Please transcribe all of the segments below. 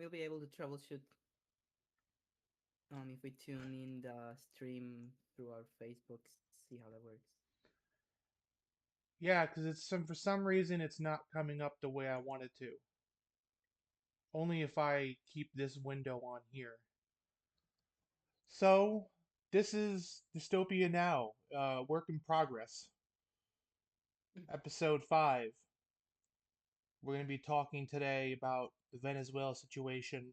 we'll be able to troubleshoot if we tune in the stream through our Facebook, see how that works. Yeah, because it's some for some reason it's not coming up the way I want it to. Only if I keep this window on here. So this is Dystopia Now, work in progress, episode 5. We're going to be talking today about the Venezuela situation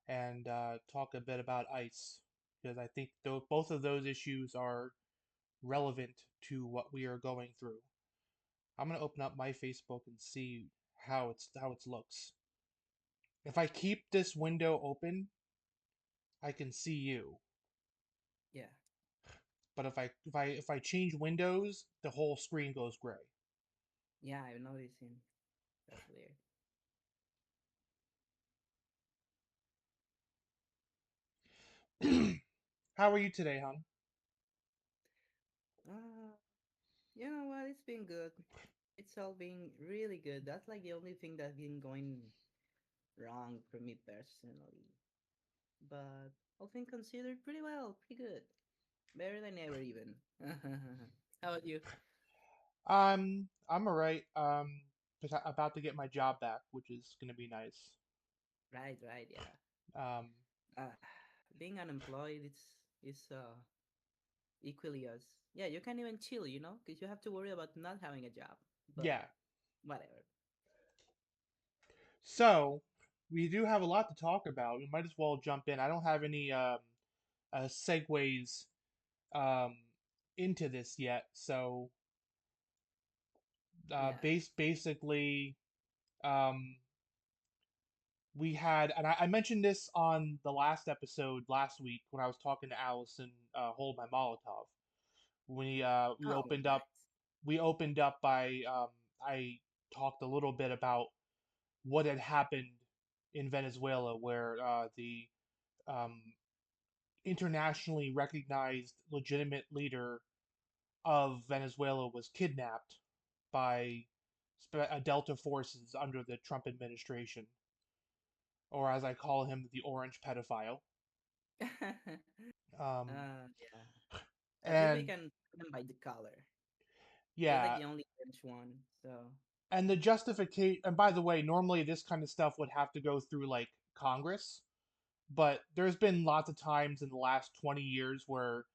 and talk a bit about ICE because I think both of those issues are relevant to what we are going through. I'm going to open up my Facebook and see how it looks. If I keep this window open, I can see you. Yeah, But if I change windows, the whole screen goes gray. yeah, I've noticed him. That's weird. How are you today, hon? Uh, you know what? It's been good. It's all been really good. That's like the only thing that's been going wrong for me personally. But all things considered, pretty well, pretty good. Better than ever, even. How about you? I'm alright. Just about to get my job back, which is gonna be nice. Right, right, yeah. Um, Uh, being unemployed, it's equally as yeah. You can't even chill, because you have to worry about not having a job. But yeah. whatever. So we do have a lot to talk about. We might as well jump in. I don't have any segues um into this yet. So Yeah. basically um we had, and I mentioned this on the last episode last week when I was talking to Allison, hold my Molotov. We Oh, opened up nice. by I talked a little bit about what had happened in Venezuela, where the um, internationally recognized legitimate leader of Venezuela was kidnapped by Delta forces under the Trump administration, or as I call him, the orange pedophile. Um, Yeah. At least we and can put them by the color. He's like yeah, the only French one, so and the justification, and by the way, normally this kind of stuff would have to go through like Congress, but there's been lots of times in the last 20 years where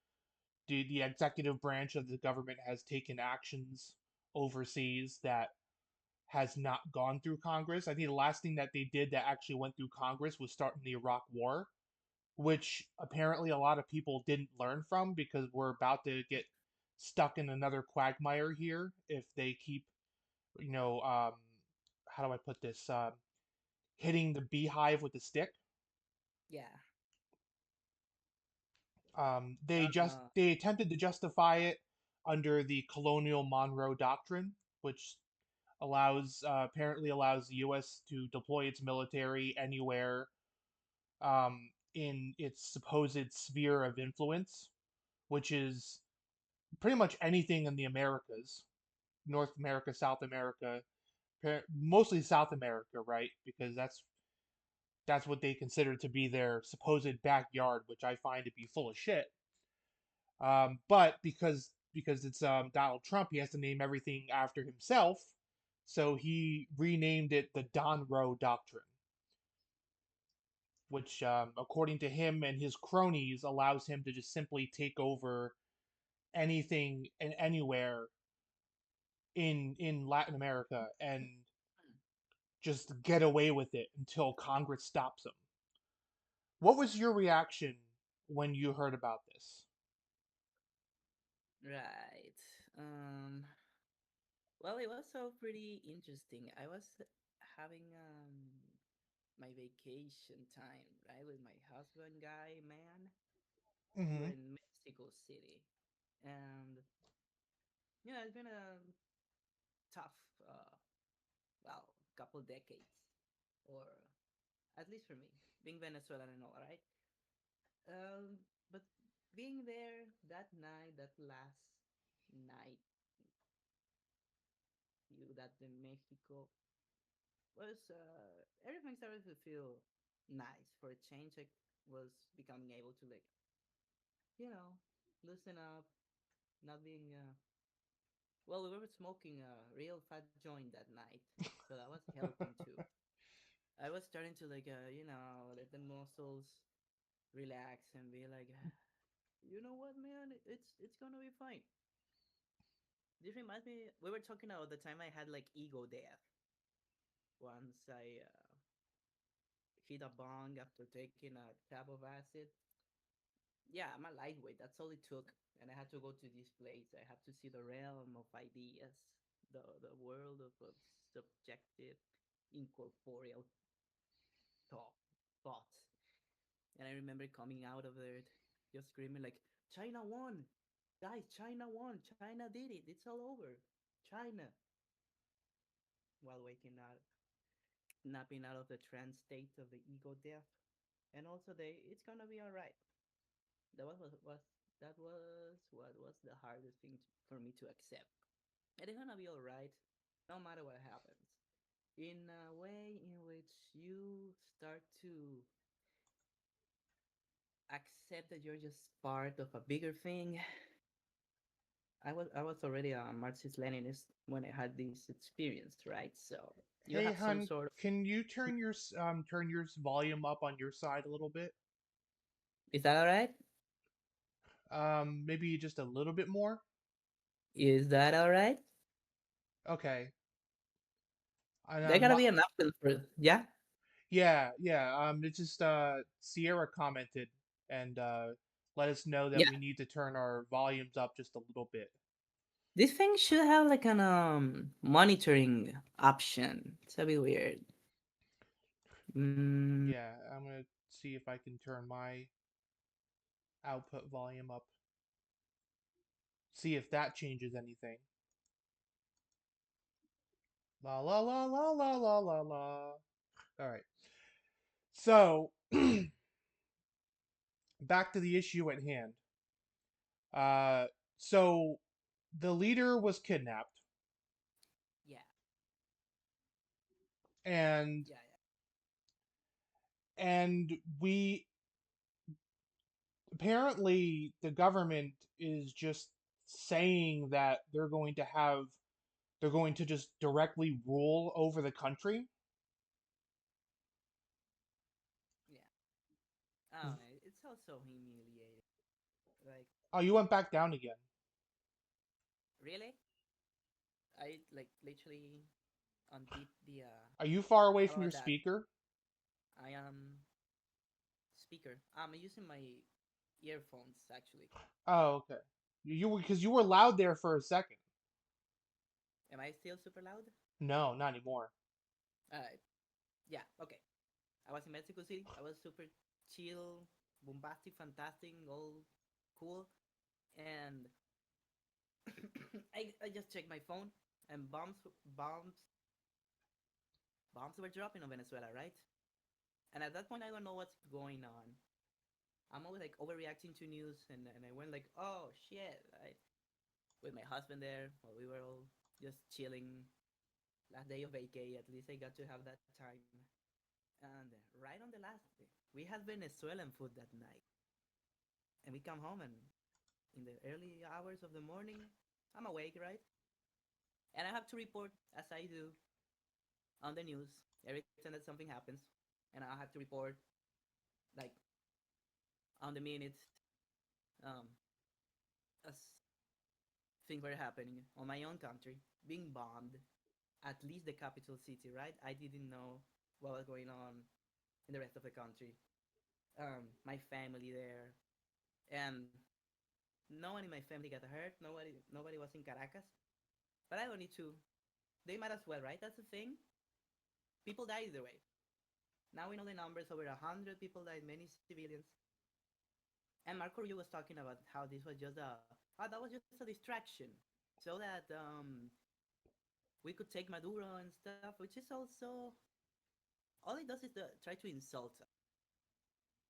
the executive branch of the government has taken actions overseas that has not gone through Congress. I think the last thing that they did that actually went through Congress was starting the Iraq War, which apparently a lot of people didn't learn from because we're about to get stuck in another quagmire here if they keep, you know, how do I put this? Hitting the beehive with a stick. yeah. Uh, They attempted to justify it under the colonial Monroe Doctrine, which apparently allows the U.S. to deploy its military anywhere in its supposed sphere of influence, which is pretty much anything in the Americas, North America, South America, mostly South America, right? Because that's what they consider to be their supposed backyard, which I find to be full of shit. But because it's Donald Trump, he has to name everything after himself. So he renamed it the Don Roe Doctrine, which, according to him and his cronies, allows him to just simply take over anything and anywhere in Latin America and just get away with it until Congress stops him. What was your reaction when you heard about this? right. Well, it was all pretty interesting. I was having my vacation time, right, with my husband guy, man. We're Mm-hmm. in Mexico City. And it's been a tough well, couple decades, or at least for me, being Venezuelan and all, right? But being there that night, that last night, Ciudad de Mexico, was everything started to feel nice for a change. I was becoming able to like you know loosen up, not being well. We were smoking a real fat joint that night, so that was helping too. I was starting to like let the muscles relax and be like, you know what, man, it's gonna be fine. This reminds me, we were talking about the time I had like ego death. Once I hit a bong after taking a tab of acid. Yeah, I'm a lightweight. That's all it took. And I had to go to this place. I had to see the realm of ideas, the world of subjective, incorporeal thought, thoughts. And I remember coming out of there just screaming like, China won! Guys, China won! China did it! It's all over! China! While waking up, napping out of the trance state of the ego death. And also it's gonna be alright. Was that was what was the hardest thing for me to accept. It is gonna be alright, no matter what happens. In a way in which you start to accept that you're just part of a bigger thing. I was already a Marxist Leninist when I had this experience, right? So you Hey, have some hun, sort of. can you turn your volume up on your side a little bit? Is that all right? Maybe just a little bit more. Is that all right? Okay. And There gotta be an option for yeah. yeah, yeah. It's just Sierra commented and let us know that Yeah, we need to turn our volumes up just a little bit. this thing should have like an monitoring option. It's a bit weird. Mm, Yeah, I'm gonna see if I can turn my output volume up. See if that changes anything. La la la la la la la la. All right. So back to the issue at hand. Uh, so the leader was kidnapped, yeah, and yeah, and we apparently the government is just saying that they're going to just directly rule over the country. yeah. I don't know. It's also humiliating. Like, Oh, you went back down again. really? I like literally undid the Are you far away how from about your that? speaker? I am speaker. I'm using my earphones actually. Oh, okay. You were because you were loud there for a second. Am I still super loud? No, not anymore. Yeah, okay. I was in Mexico City. I was super chill, bombastic, fantastic, all cool. And I just checked my phone and bombs were dropping on Venezuela, right? And at that point I don't know what's going on. I'm always like overreacting to news and I went like, oh shit, right? With my husband there while we were all just chilling last day of vacay, at least I got to have that time. And right on the last day, we had Venezuelan food that night. And we come home and in the early hours of the morning, I'm awake, right? And I have to report as I do on the news every time that something happens. And I have to report like on the minute um, as things were happening on my own country, being bombed, at least the capital city, right? I didn't know what was going on in the rest of the country. My family there, and no one in my family got hurt. Nobody was in Caracas, but I don't need to. They might as well, right? That's the thing. People die either way. Now we know the numbers. Over 100 people died, many civilians. And Marco Rubio was talking about how this was just that was just a distraction, so that we could take Maduro and stuff, which is also all it does is try to insult us,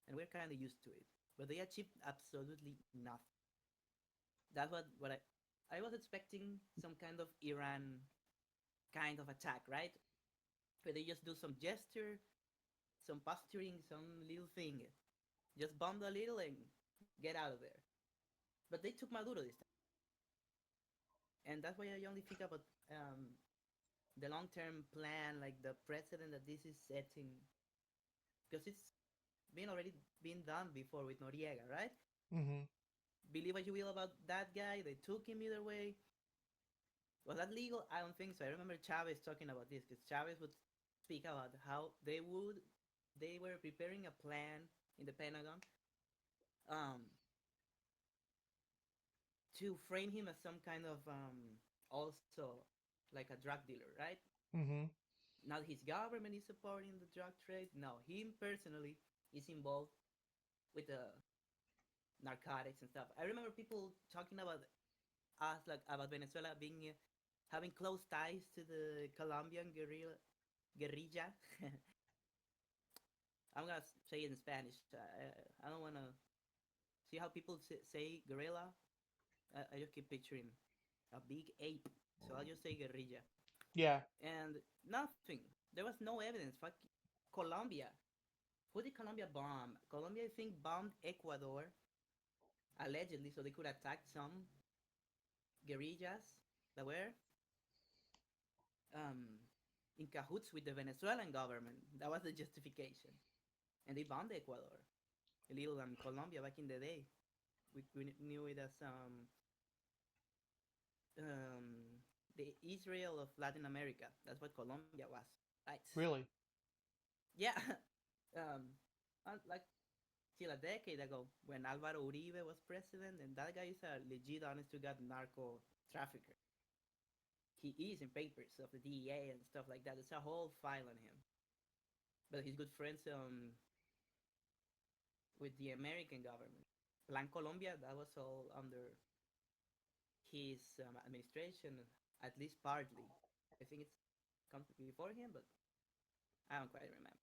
and we're kind of used to it. But they achieved absolutely nothing. That's what I was expecting some kind of Iran kind of attack, right? where they just do some gesture, some posturing, some little thing, just bump a little and get out of there. But they took Maduro this time, and that's why I only think about the long-term plan, like the precedent that this is setting, because it's been already been done before with Noriega, right? Hmm. Believe what you will about that guy, they took him either way. Was that legal? I don't think so. I remember Chavez talking about this because Chavez would speak about how they were preparing a plan in the Pentagon um, to frame him as some kind of also like a drug dealer, right? Hmm. Not his government is supporting the drug trade. No, him personally is involved with the narcotics and stuff. I remember people talking about us like about Venezuela being having close ties to the Colombian guerrilla. I'm gonna say it in Spanish. I don't wanna see how people say guerrilla. I just keep picturing a big ape, so I'll just say guerrilla. Yeah. And nothing. There was no evidence. Fuck Colombia. Who did Colombia bomb? Colombia, I think, bombed Ecuador allegedly, so they could attack some guerrillas that were um, in cahoots with the Venezuelan government. That was the justification, and they bombed Ecuador, a little Colombia back in the day. We knew it as um, the Israel of Latin America. That's what Colombia was, right? Really. Yeah, um, like till a decade ago when Alvaro Uribe was president, and that guy is a legit, honest to God narco trafficker. He is in papers of the DEA and stuff like that. There's a whole file on him. But he's good friends with the American government. Plan Colombia, that was all under his administration, at least partly. I think it's come before him, but I don't quite remember.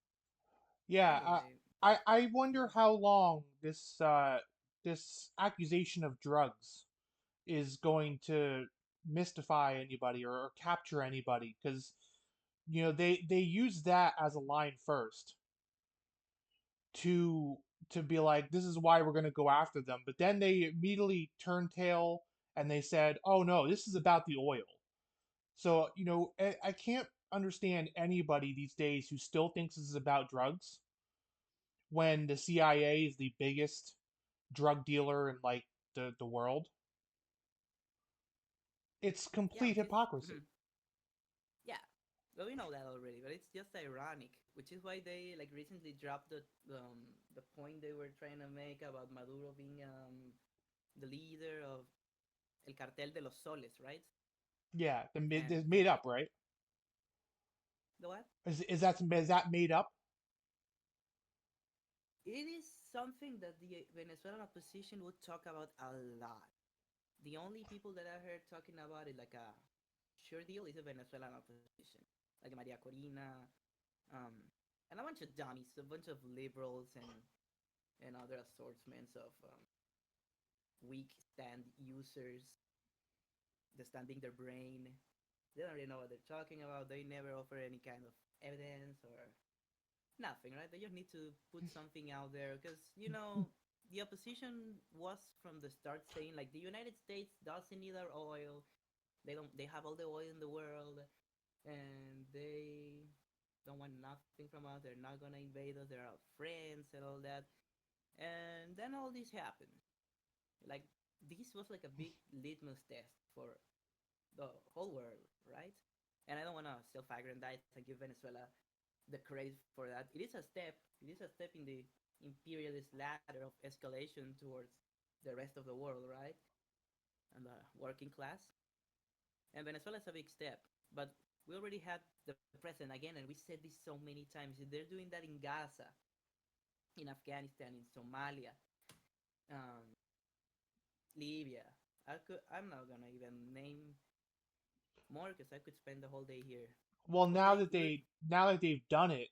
Yeah. Anyway, I wonder how long this accusation of drugs is going to mystify anybody or capture anybody because they use that as a line first to be like, this is why we're going to go after them, but then they immediately turned tail and they said, oh no, this is about the oil. So I can't understand anybody these days who still thinks this is about drugs when the CIA is the biggest drug dealer in like the world. It's yeah, complete which is hypocrisy. yeah, well we know that already, but it's just ironic, which is why they like recently dropped the point they were trying to make about Maduro being the leader of El Cartel de los Soles, right? Yeah, And the made up, right? the what? Is that made up? It is something that the Venezuelan opposition would talk about a lot. The only people that I heard talking about it like a sure deal is the Venezuelan opposition, like Maria Corina, um, and a bunch of dummies, a bunch of liberals and other assortments of weak stand users that standing their brain. They don't really know what they're talking about. They never offer any kind of evidence or nothing, right? They just need to put something out there because the opposition was from the start saying like the United States doesn't need our oil. They don't. They have all the oil in the world, and they don't want nothing from us. They're not gonna invade us. They're our friends and all that. And then all this happened. Like this was like a big litmus test for the whole world, right? And I don't want to self-aggrandize and give Venezuela the credit for that. It is a step. It is a step in the imperialist ladder of escalation towards the rest of the world, right? And the working class. And Venezuela is a big step, but we already had the president again, and we said this so many times. They're doing that in Gaza, in Afghanistan, in Somalia, um, Libya. I'm not gonna even name more because I could spend the whole day here. Well, But now that they've done it,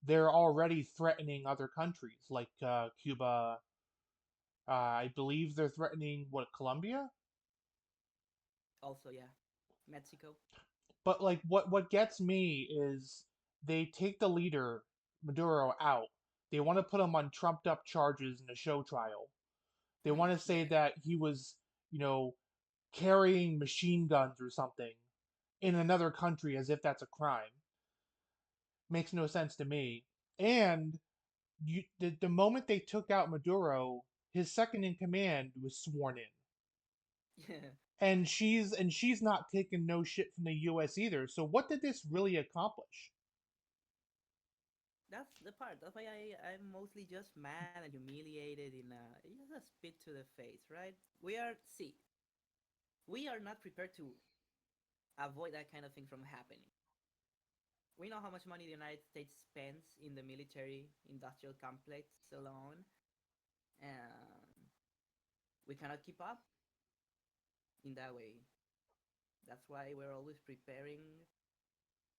they're already threatening other countries like Cuba. I believe they're threatening what, Colombia. also yeah, Mexico. But like what gets me is they take the leader, Maduro, out. They want to put him on trumped up charges in a show trial. They want to say Yeah, that he was, you know, carrying machine guns or something in another country as if that's a crime. Makes no sense to me. And the moment they took out Maduro, his second in command was sworn in. yeah. And she's not taking no shit from the US either. So what did this really accomplish? That's the part. That's why I'm mostly just mad and humiliated in just a spit to the face, right? We are not prepared to avoid that kind of thing from happening. We know how much money the United States spends in the military industrial complex alone, and we cannot keep up in that way. That's why we're always preparing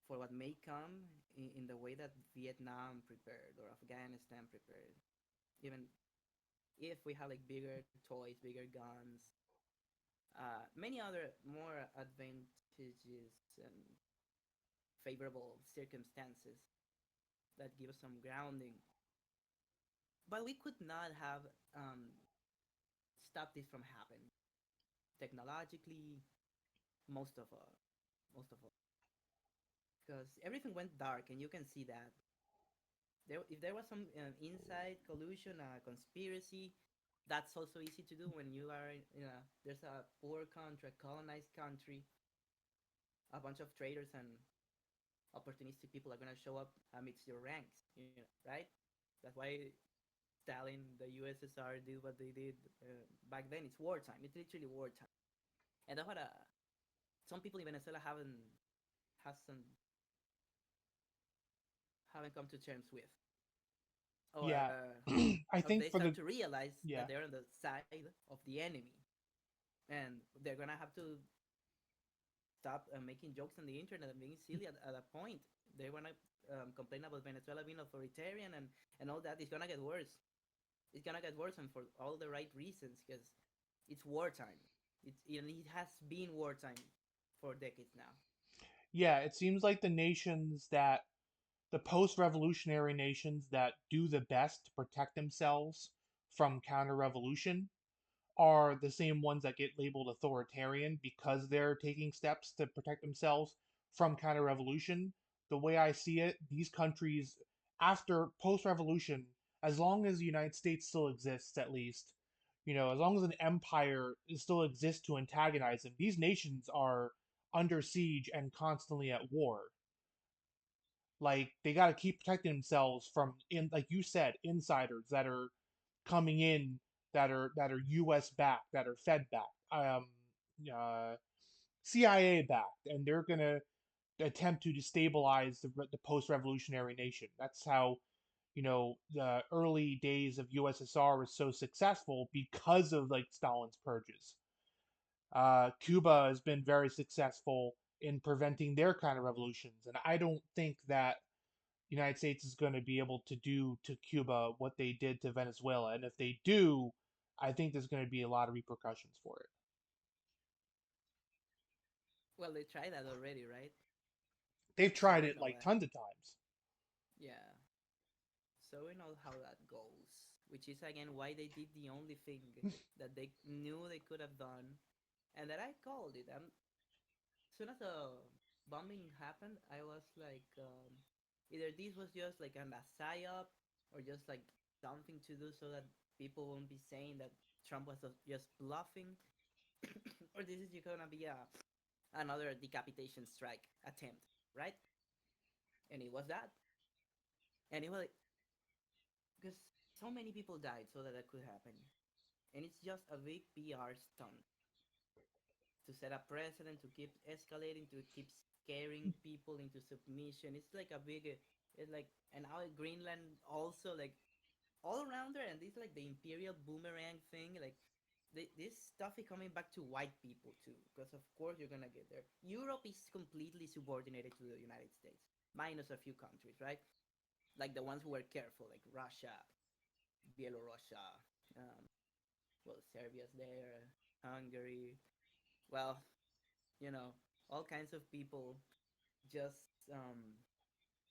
for what may come in the way that Vietnam prepared or Afghanistan prepared. Even if we have like bigger toys, bigger guns, many other more advantages and favorable circumstances that give us some grounding. But we could not have stopped this from happening technologically. Most of all, most of all, because everything went dark, and you can see that if there was some inside collusion, conspiracy, that's also easy to do when you are, there's a poor country, a colonized country, a bunch of traders and opportunistic people are gonna show up amidst your ranks, right? That's why Stalin, the USSR, did what they did back then. It's wartime. It's literally wartime, and that's what some people in Venezuela hasn't haven't come to terms with, or Yeah. I they think for start to the realize that yeah. they're on the side of the enemy, and they're gonna have to stop making jokes on the internet and being silly at a point. They wanna complain about Venezuela being authoritarian and all that. It's gonna get worse. It's gonna get worse, and for all the right reasons, because it's wartime. It has been wartime for decades now. Yeah, it seems like the post-revolutionary nations that do the best to protect themselves from counter-revolution are the same ones that get labeled authoritarian because they're taking steps to protect themselves from counter revolution. The way I see it, these countries, after post revolution, as long as the United States still exists, at least, as long as an empire still exists to antagonize them, these nations are under siege and constantly at war. Like they got to keep protecting themselves from, like you said, insiders that are coming in that are U.S. backed, that are Fed backed, uh, CIA backed, and they're gonna attempt to destabilize the post-revolutionary nation. That's how the early days of USSR was so successful because of like Stalin's purges. Cuba has been very successful in preventing their kind of revolutions, and I don't think that United States is going to be able to do to Cuba what they did to Venezuela. And if they do, I think there's going to be a lot of repercussions for it. Well, they tried that already, right? They've So tried we it know like that. tons of times. Yeah. So we know how that goes, which is again why they did the only thing that they knew they could have done, and that I called it. As soon as the bombing happened, I was like, either this was just like an psyop or just like something to do so that people won't be saying that Trump was just bluffing, or this is gonna be another decapitation strike attempt, right? And it was that, and it was like, because so many people died so that that could happen, and it's just a big PR stunt to set a precedent, to keep escalating, to keep scaring people into submission. It's like a big, it's like, and now Greenland also like all around there, and this like the imperial boomerang thing, like this stuff is coming back to white people too, because of course you're gonna get there. Europe is completely subordinated to the United States, minus a few countries, right? Like the ones who were careful, like Russia, Bielorussia, um, well, Serbia's there, Hungary. Well, you know, all kinds of people just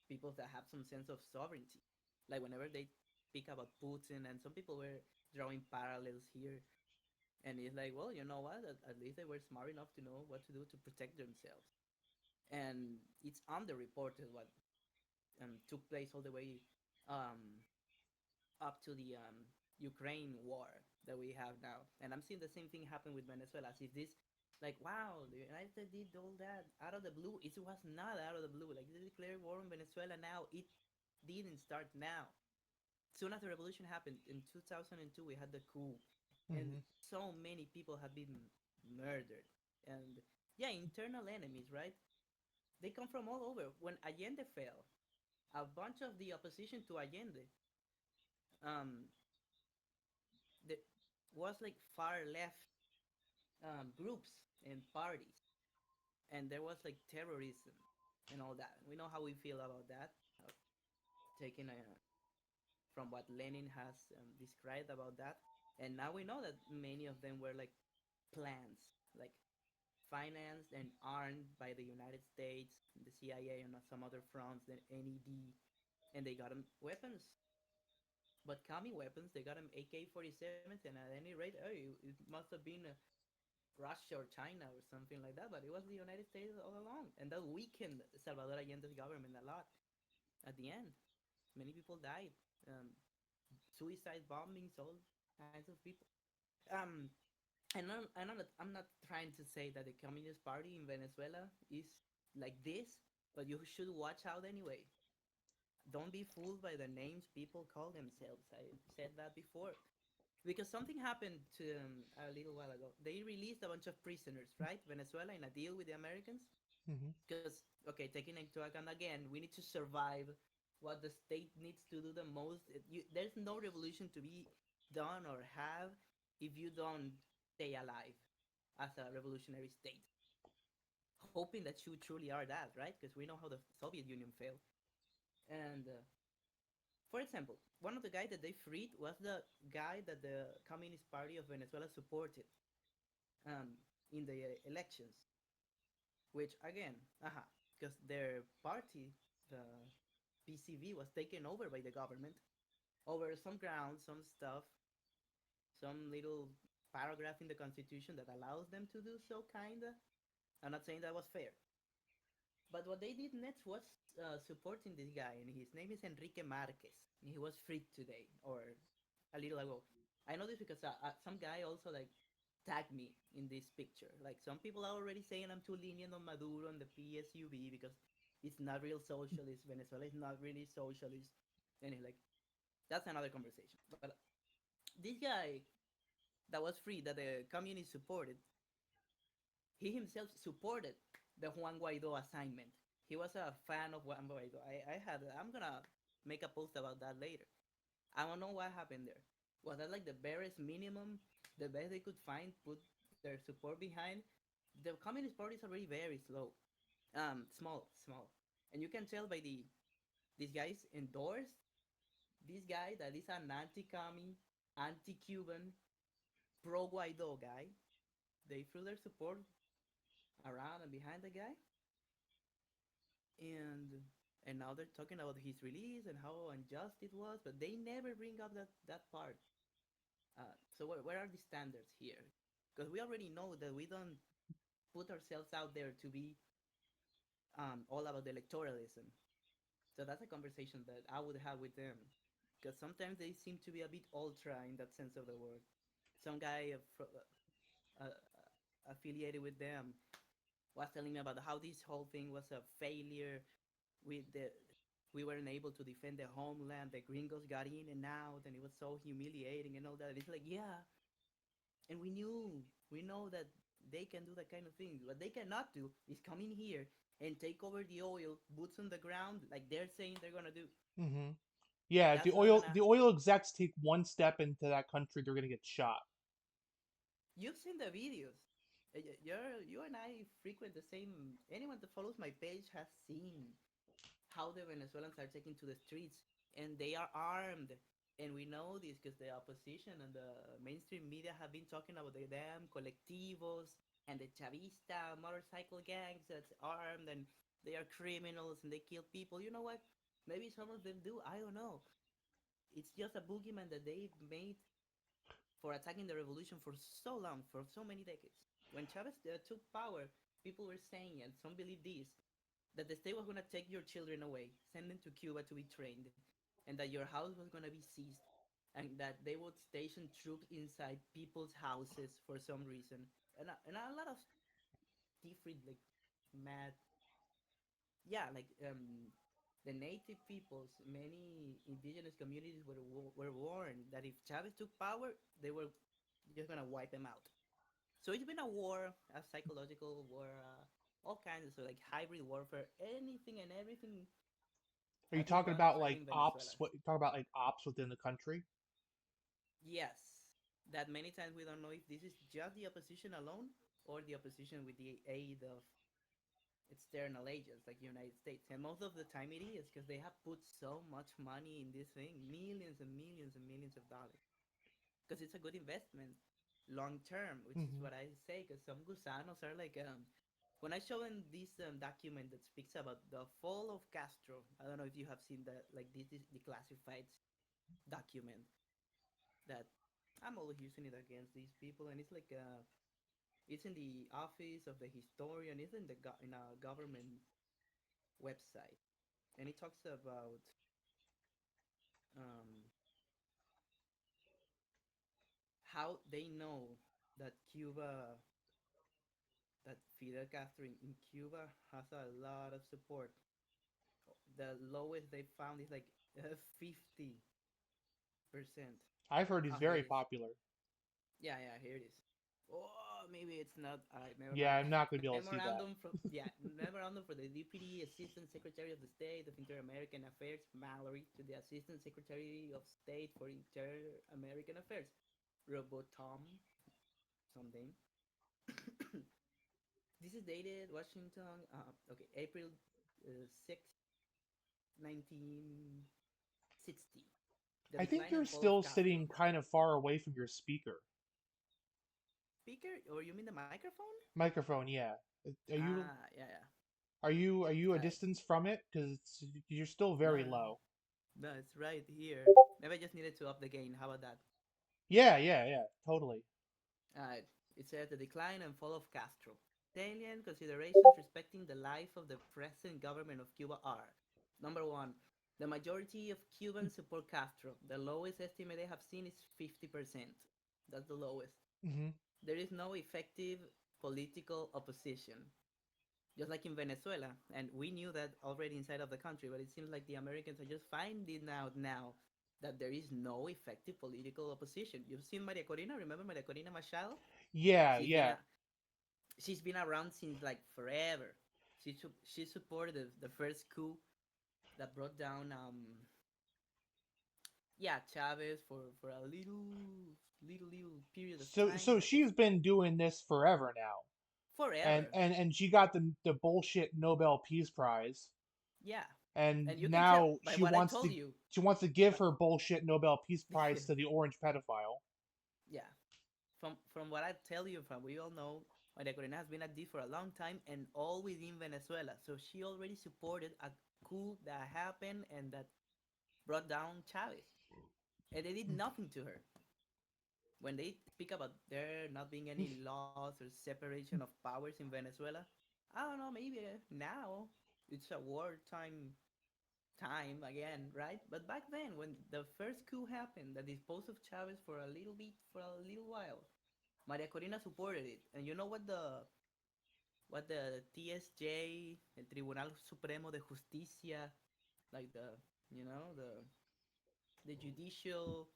people that have some sense of sovereignty. Like whenever they speak about Putin, and some people were drawing parallels here, and it's like, well, you know what? At least they were smart enough to know what to do to protect themselves. And it's underreported what took place all the way um, up to the Ukraine war that we have now. And I'm seeing the same thing happen with Venezuela. As if this, like, wow, the United States did all that out of the blue. It was not out of the blue. Like, they declared war on Venezuela now. It didn't start now. Soon after the revolution happened in 2002, we had the coup, and Hmm. so many people have been murdered. And yeah, internal enemies, right? They come from all over. When Allende fell, a bunch of the opposition to Allende um, the, was like far left groups and parties, and there was like terrorism and all that. We know how we feel about that, taking from what Lenin has described about that. And now we know that many of them were like plans, like financed and armed by the United States, the CIA, and some other fronts, the NED, and they got them weapons. But commie weapons, they got them AK-47s, and at any rate, oh, it must have been Russia or China or something like that, but it was the United States all along, and that weakened Salvador Allende's government a lot. At the end, many people died, um, suicide bombings, all kinds of people. Um, I'm not trying to say that the Communist Party in Venezuela is like this, but you should watch out anyway. Don't be fooled by the names people call themselves. I said that before. Because something happened to a little while ago. They released a bunch of prisoners, right? Venezuela in a deal with the Americans. Hmm. Because, okay, taking into account again, we need to survive what the state needs to do the most. There's no revolution to be done or have if you don't stay alive as a revolutionary state. Hoping that you truly are that, right? Because we know how the Soviet Union failed. And for example, one of the guys that they freed was the guy that the Communist Party of Venezuela supported in the elections, which again, because their party, the PCV, was taken over by the government over some grounds, some stuff, some little paragraph in the constitution that allows them to do so, kinda. I'm not saying that was fair, but what they did next was supporting this guy, and his name is Enrique Marquez. And he was freed today, or a little ago. I know this because some guy also like tagged me in this picture. Like some people are already saying I'm too lenient on Maduro and the PSUV because it's not real socialist. Venezuela is not really socialist, and he's like, that's another conversation. But this guy that was free, that the communists supported, he himself supported the Juan Guaido assignment. He was a fan of Juan Guaido. I'm gonna make a post about that later. I don't know what happened there. Was that like the barest minimum, the best they could find, put their support behind? The Communist Party is already very slow, small, and you can tell by these guys endorsed this guy that is an anti-commie, anti-Cuban, pro-Guaido guy. They threw their support around and behind the guy, and and now they're talking about his release and how unjust it was, but they never bring up that part. So where are the standards here? Because we already know that we don't put ourselves out there to be all about electoralism. So that's a conversation that I would have with them. Because sometimes they seem to be a bit ultra in that sense of the word. Some guy affiliated with them was telling me about how this whole thing was a failure. With the We weren't able to defend the homeland. The gringos got in and out, and it was so humiliating and all that. It's like, yeah, and we know that they can do that kind of thing. What they cannot do is come in here and take over the oil, boots on the ground, like they're saying they're gonna do. Hmm. Yeah, That's not gonna. the oil execs take one step into that country, they're gonna get shot. You've seen the videos. You and I frequent the same. Anyone that follows my page has seen how the Venezuelans are taking to the streets, and they are armed. And we know this because the opposition and the mainstream media have been talking about the damn colectivos and the Chavista motorcycle gangs that's armed, and they are criminals and they kill people. You know what? Maybe some of them do. I don't know. It's just a boogeyman that they've made for attacking the revolution for so long, for so many decades. When Chavez took power, people were saying, and some believe this, that the state was going to take your children away, send them to Cuba to be trained, and that your house was going to be seized, and that they would station troops inside people's houses for some reason. And a lot of different, like, mad, yeah, like, the native peoples, many indigenous communities were warned that if Chavez took power, they were just gonna wipe them out. So it's been a war, a psychological war, all kinds of, so like, hybrid warfare. Anything and everything Are you has been talking gone about through like in Venezuela. ops? What you talking about like ops within the country? Yes, that many times we don't know if this is just the opposition alone or the opposition with the aid of external agents like the United States. And most of the time it is because they have put so much money in this thing, millions and millions and millions of dollars. Because it's a good investment long term, which is Hmm. what I say. Because some gusanos are like, when I show them this document that speaks about the fall of Castro. I don't know if you have seen that, like, this declassified document that I'm always using it against these people, and it's like, it's in the office of the historian. It's in in a government website, and it talks about, um, how they know that Fidel Castro in Cuba has a lot of support. The lowest they found is like 50% I've heard he's of very his. popular. Yeah, yeah, here it is. Oh, maybe it's not. All right, never Yeah, mind. I'm not gonna be able to see that. Memorandum from, yeah, memorandum for the Deputy Assistant Secretary of the State of Inter-American Affairs, Mallory, to the Assistant Secretary of State for Inter-American Affairs, Robotom, something. This is dated Washington. Okay, April 6th, 1960. The I think decline you're and fall of still Castro. sitting kind of far away from your speaker. Speaker, or you mean the microphone? Microphone, yeah. Are you Ah, yeah, yeah. are you a All right. distance from it? Because you're still No, very low. no, it's right here. Maybe I just needed to up the gain. How about that? Yeah, yeah, yeah. Totally. It says the decline and fall of Castro. Salient considerations respecting the life of the present government of Cuba are: number one, the majority of Cubans support Castro. The lowest estimate they have seen is 50%. That's the lowest. Hmm. There is no effective political opposition, just like in Venezuela. And we knew that already inside of the country, but it seems like the Americans are just finding out now that there is no effective political opposition. You've seen Maria Corina, remember Maria Corina Machado? Yeah, She's been yeah. a, she's been around since like forever. She supported the first coup that brought down, yeah, Chavez for a little period of time. So Like, it's she's been doing this forever now, and forever. and and she got the bullshit Nobel Peace Prize, Yeah, and and you can tell now by what I told you. she wants to give But her bullshit Nobel Peace Prize to the orange pedophile. yeah, from what I tell you, from we all know, Maria Corina has been at this for a long time and all within Venezuela. So she already supported a coup that happened and that brought down Chavez, and they did nothing to her. When they speak about there not being any laws or separation of powers in Venezuela, I don't know. Maybe now it's a wartime time again, right? But back then, when the first coup happened, that disposed of Chavez for a little bit, for a little while, Maria Corina supported it. And you know what the TSJ, el Tribunal Supremo de Justicia, like the judicial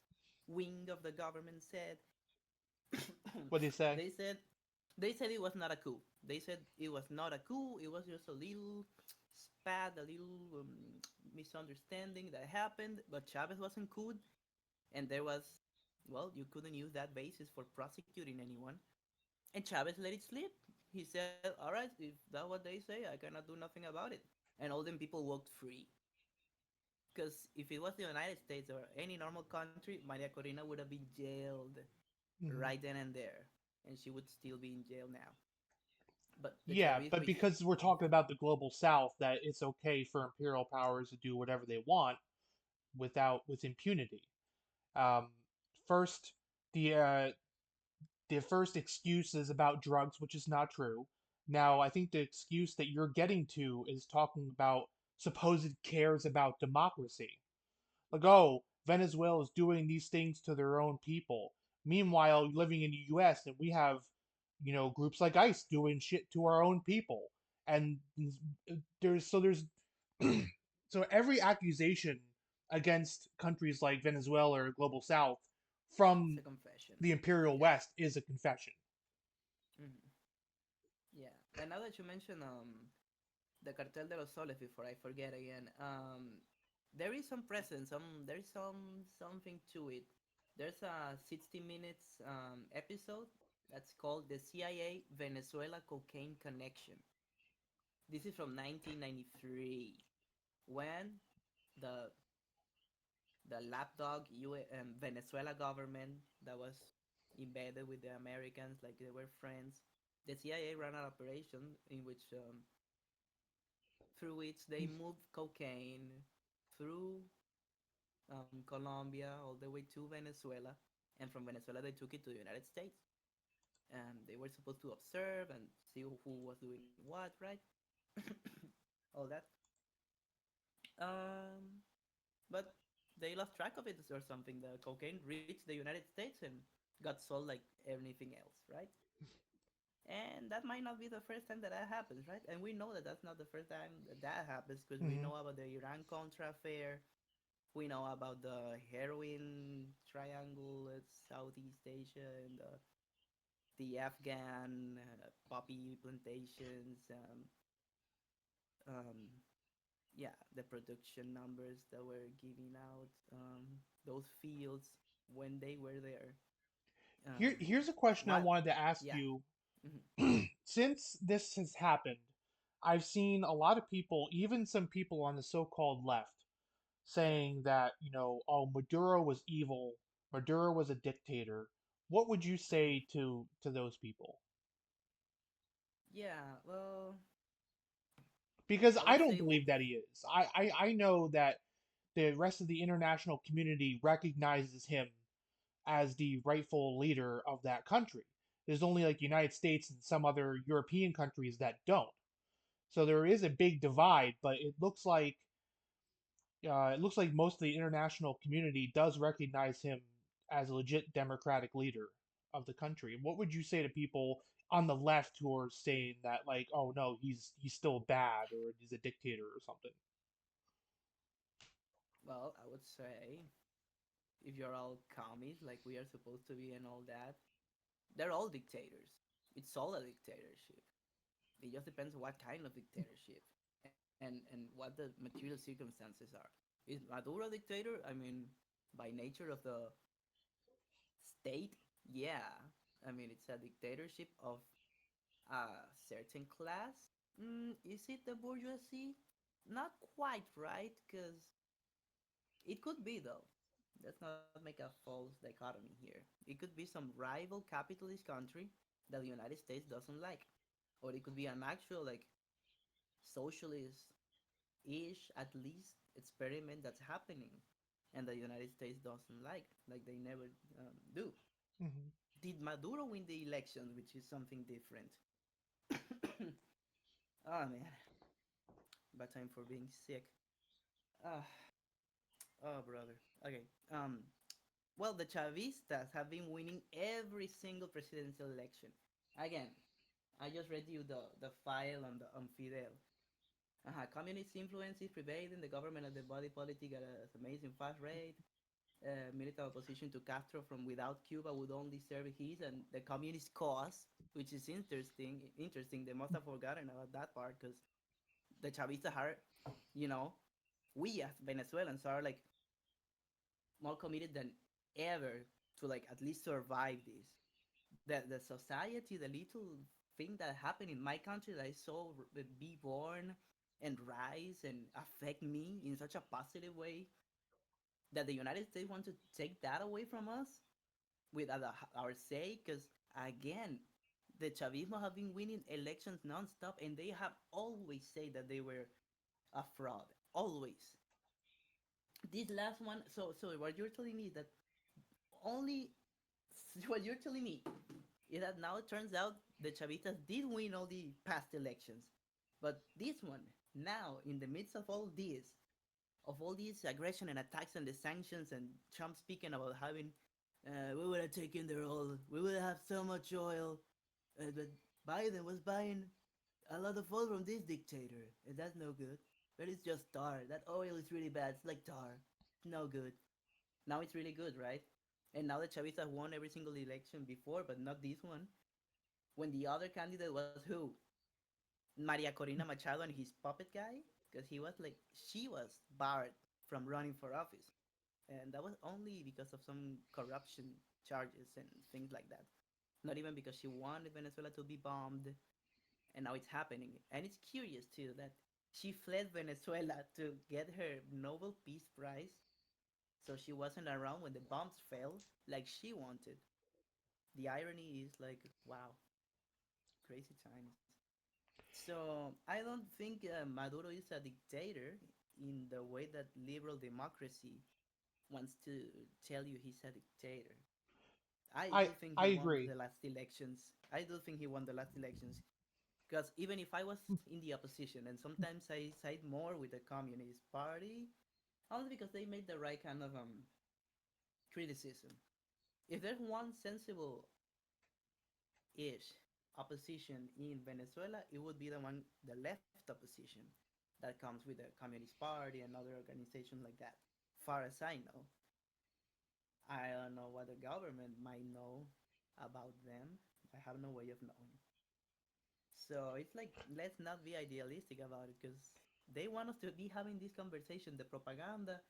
wing of the government said? What do you say? they said they said it was not a coup. They said it was not a coup. It was just a little spat, a little misunderstanding that happened. But Chavez wasn't couped, and there was, well, you couldn't use that basis for prosecuting anyone. And Chavez let it slip. He said, "All right, if that's what they say, I cannot do nothing about it." And all them people walked free. Because if it was the United States or any normal country, Maria Corina would have been jailed Hmm. right then and there, and she would still be in jail now. But the Yeah, Chavez, but which because we're talking about the global south, that it's okay for imperial powers to do whatever they want with impunity. Um, first, the uh, the first excuse is about drugs, which is not true. Now, I think the excuse that you're getting to is talking about supposed cares about democracy. Like, oh, Venezuela is doing these things to their own people. Meanwhile, living in the U.S. and we have, groups like ICE doing shit to our own people. And there's so every accusation against countries like Venezuela or Global South it's a from confession. the Imperial Yeah. West is a confession. Hmm. Yeah. And now that you mention the Cartel de los Soles, before I forget again, there is some presence, there is something to it. There's a 60 minutes episode that's called the CIA Venezuela Cocaine Connection. This is from 1993 when the the lapdog Venezuela government that was embedded with the Americans, like they were friends. The CIA ran an operation in which through which they moved cocaine through Colombia all the way to Venezuela, and from Venezuela they took it to the United States. And they were supposed to observe and see who was doing what, right? All that. Um, but they lost track of it or something. The cocaine reached the United States and got sold like anything else, right? And that might not be the first time that that happens, right? And we know that that's not the first time that that happens because we Mm-hmm. know about the Iran Contra affair. We know about the heroin triangle at Southeast Asia and the Afghan poppy plantations. Um, yeah, the production numbers that were giving out those fields when they were there. Here's a question I What? wanted to ask Yeah. you. Hmm. Since this has happened, I've seen a lot of people, even some people on the so-called left, Yeah. saying that, oh, Maduro was evil, Maduro was a dictator. What would you Hmm. say to those people? Yeah. Well, Because I I would don't say, believe that he is. I know that the rest of the international community recognizes him as the rightful leader of that country. There's only like the United States and some other European countries that don't. So there is a big divide, but it looks like most of the international community does recognize him as a legit democratic leader of the country. What would you say to people on the left who are saying that, like, oh no, he's still bad or he's a dictator or something? well, I would say if you're all commies like we are supposed to be and all that, they're all dictators. It's all a dictatorship. It just depends what kind of dictatorship and what the material circumstances are. Is Maduro a dictator? I mean, by nature of the state, yeah. I mean, it's a dictatorship of a certain class. Is it the bourgeoisie? Not quite, right? Because it could be, though. Let's not make a false dichotomy here. It could be some rival capitalist country that the United States doesn't like. Or it could be an actual, like, socialist ish, at least, experiment that's happening and the United States doesn't like they never do. Hmm. Did Maduro win the elections, which is something different? Oh man, bad time for being sick. Uh, oh brother. Okay. Well, the Chavistas have been winning every single presidential election. Again, I just read you the file on Fidel. Communist influence is prevailing. The government and the body politic at an amazing fast rate. Militant opposition to Castro from without Cuba would only serve his and the communist cause, which is interesting. Interesting. They must have forgotten about that part because the Chavistas are, you know, we as Venezuelans are like more committed than ever to like at least survive this. The society, the little thing that happened in my country that I saw be born and rise and affect me in such a positive way that the United States wants to take that away from us without our say, because again, the Chavismo have been winning elections nonstop, and they have always said that they were a fraud. Always. This last one. So what you're telling me is that only what you're telling me is that now it turns out the Chavistas did win all the past elections, but this one now in the midst of all these aggression and attacks and the sanctions and Trump speaking about having we would have taken their oil, we would have so much oil, but Biden was buying a lot of oil from this dictator, and that's no good. But it's just tar. That oil is really bad. It's like tar. No good. Now it's really good, right? And now the Chavistas won every single election before, but not this one. When the other candidate was who? Maria Corina Machado and his puppet guy? Because he was like, she was barred from running for office. And that was only because of some corruption charges and things like that. Not even because she wanted Venezuela to be bombed, and now it's happening. And it's curious too that she fled Venezuela to get her Nobel Peace Prize, so she wasn't around when the bombs fell like she wanted. The irony is like, wow, crazy times. So I don't think Maduro is a dictator in the way that liberal democracy wants to tell you he's a dictator. I I do think I he won agree. the last elections. I do think he won the last elections because even if I was in the opposition, and sometimes I side more with the Communist Party, only because they made the right kind of criticism. If there's one sensible ish opposition in Venezuela, it would be the left opposition that comes with the Communist Party and other organizations like that. Far as I know, I don't know what the government might know about them. I have no way of knowing. So it's like, let's not be idealistic about it because they want us to be having this conversation, the propaganda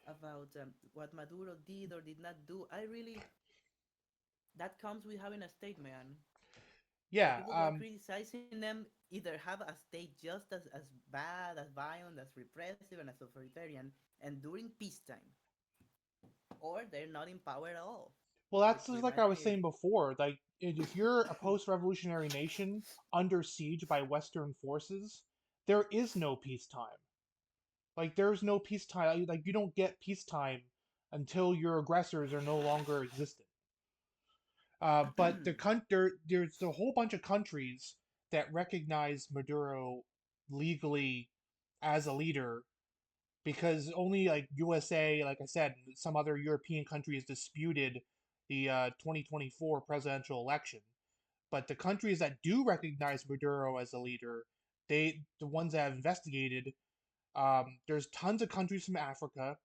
about what Maduro did or did not do. I really, that comes with having a state, man. The Yeah. people who are criticizing them either have a state just as bad, as violent, as repressive, and as authoritarian, and during peacetime, or they're not in power at all, Well, which that's just like I reminds was me. saying before. Like, if you're a post-revolutionary nation under siege by Western forces, there is no peacetime. Like, there's no peacetime. Like, you don't get peacetime until your aggressors are no longer existent. But there's a whole bunch of countries that recognize Maduro legally as a leader because only like USA, like I said, some other European countries disputed the 2024 presidential election. But the countries that do recognize Maduro as a leader, the ones that have investigated, there's tons of countries from Africa,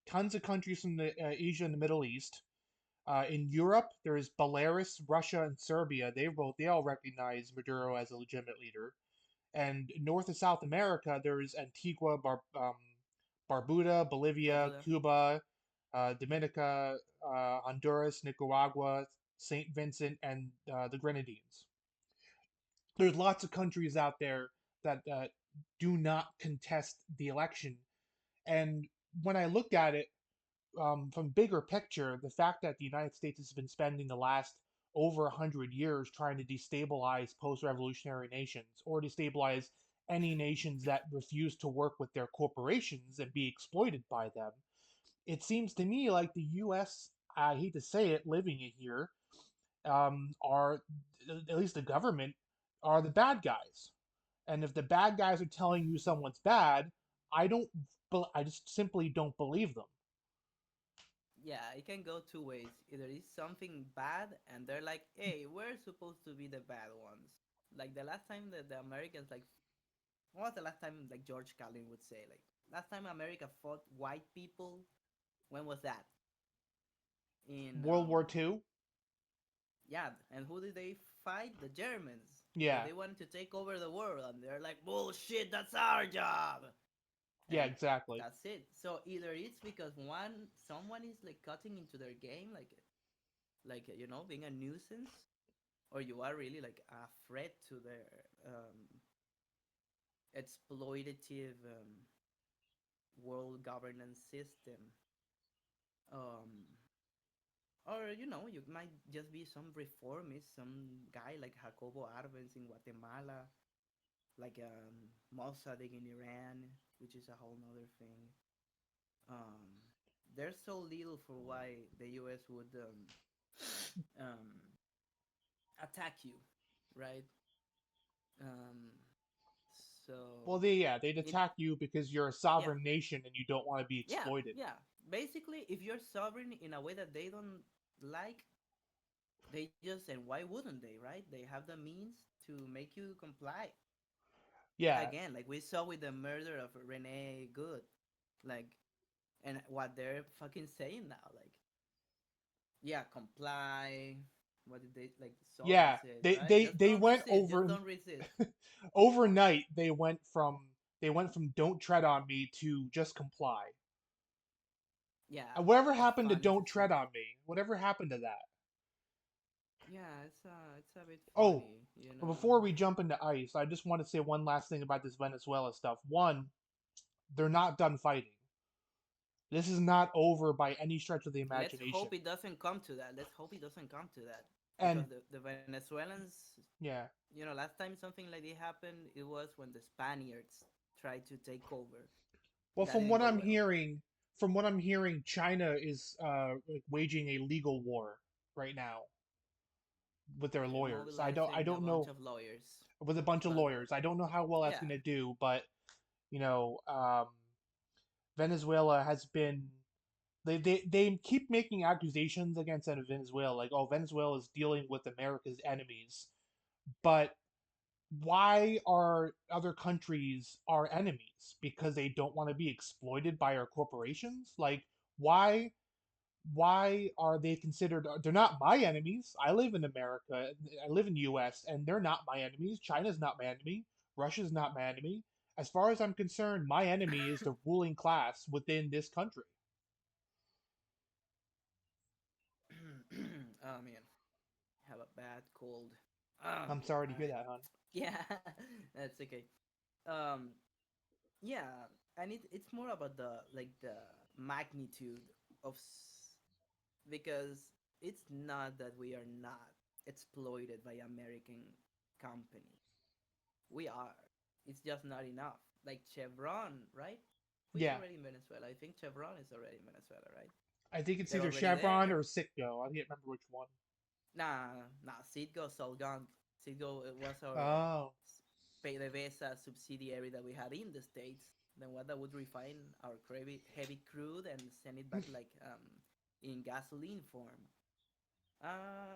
tons of countries from the Asia and the Middle East. In Europe, there's Belarus, Russia, and Serbia. They all recognize Maduro as a legitimate leader. And North and South America, there's Antigua, Barbuda, Bolivia, Barbuda. Cuba, Dominica, Honduras, Nicaragua, St. Vincent, and the Grenadines. There's lots of countries out there that do not contest the election. And when I look at it from bigger picture, the fact that the United States has been spending the last over 100 years trying to destabilize post-revolutionary nations or destabilize any nations that refuse to work with their corporations and be exploited by them, it seems to me like the U.S., I hate to say it, living it here, are at least the government are the bad guys. And if the bad guys are telling you someone's bad, I don't, I just simply don't believe them. Yeah, it can go two ways. Either it's something bad, and they're like, "Hey, we're supposed to be the bad ones." Like the last time that the Americans like, what was the last time like George Carlin would say like, last time America fought white people? When was that? In World War II. yeah, and who did they fight? The Germans, because Yeah, they wanted to take over the world, and they're like, "Bullshit, that's our job." yeah, And exactly. that's it. So either it's because someone is like cutting into their game, being a nuisance, or you are really like a threat to their exploitative world governance system. Um, Or you might just be some reformist, some guy like Jacobo Arbenz in Guatemala, like Mossadegh in Iran, which is a whole nother thing. Um, there's so little for why the U.S. would um, attack you, right? Um, Well, so they'd it attack you because you're a yeah, sovereign nation and you don't want to be yeah, exploited. yeah. Basically, if you're sovereign in a way that they don't like, they just and why wouldn't they, right? They have the means to make you comply. Yeah, Again, like we saw with the murder of Renee Good, like, and what they're fucking saying now, like, yeah, comply. What did they like? Sullivan yeah. said, They right? they Just they don't went resist. Just over don't resist. overnight. They went from "Don't tread on me" to "Just comply." Yeah, And whatever it's happened to funny to "Don't see. tread on me"? Whatever happened to that? Yeah, it's a bit Oh, funny, before we jump into ice, I just want to say one last thing about this Venezuela stuff. One, they're not done fighting. This is not over by any stretch of the Let's imagination. hope it doesn't come to that. Let's hope it doesn't come to that because And the Venezuelans, yeah, last time something like this happened, it was when the Spaniards tried to take over. well, That didn't go well. from what I'm hearing, China is like waging a legal war right now with their They're lawyers. I mobilizing a don't bunch know of lawyers, with a bunch of but lawyers. I don't know how well that's yeah, going to do, but you know, Venezuela has been they keep making accusations against Venezuela, like, oh, Venezuela is dealing with America's enemies, but why are other countries our enemies? Because they don't want to be exploited by our corporations? Like, why why are they considered? They're not my enemies. I live in America. I live in the US, and they're not my enemies. China's not my enemy. Russia's not my enemy. As far as I'm concerned, my enemy is the ruling class within this country. oh man, have a bad cold. Ah, I'm sorry to all hear right. that, hon. Yeah, that's okay. Um, yeah, and it's more about the magnitude of because it's not that we are not exploited by American companies. We are. It's just not enough. Like Chevron, right? Who is Yeah, already in Venezuela? I think Chevron is already in Venezuela, right? I think it's They're either already Chevron there. or Citgo. I can't remember which one. Nah. Citgo's all gone. Citgo was our Oh, PDVSA subsidiary that we had in the States. The one that would refine our heavy crude and send it back like in gasoline form.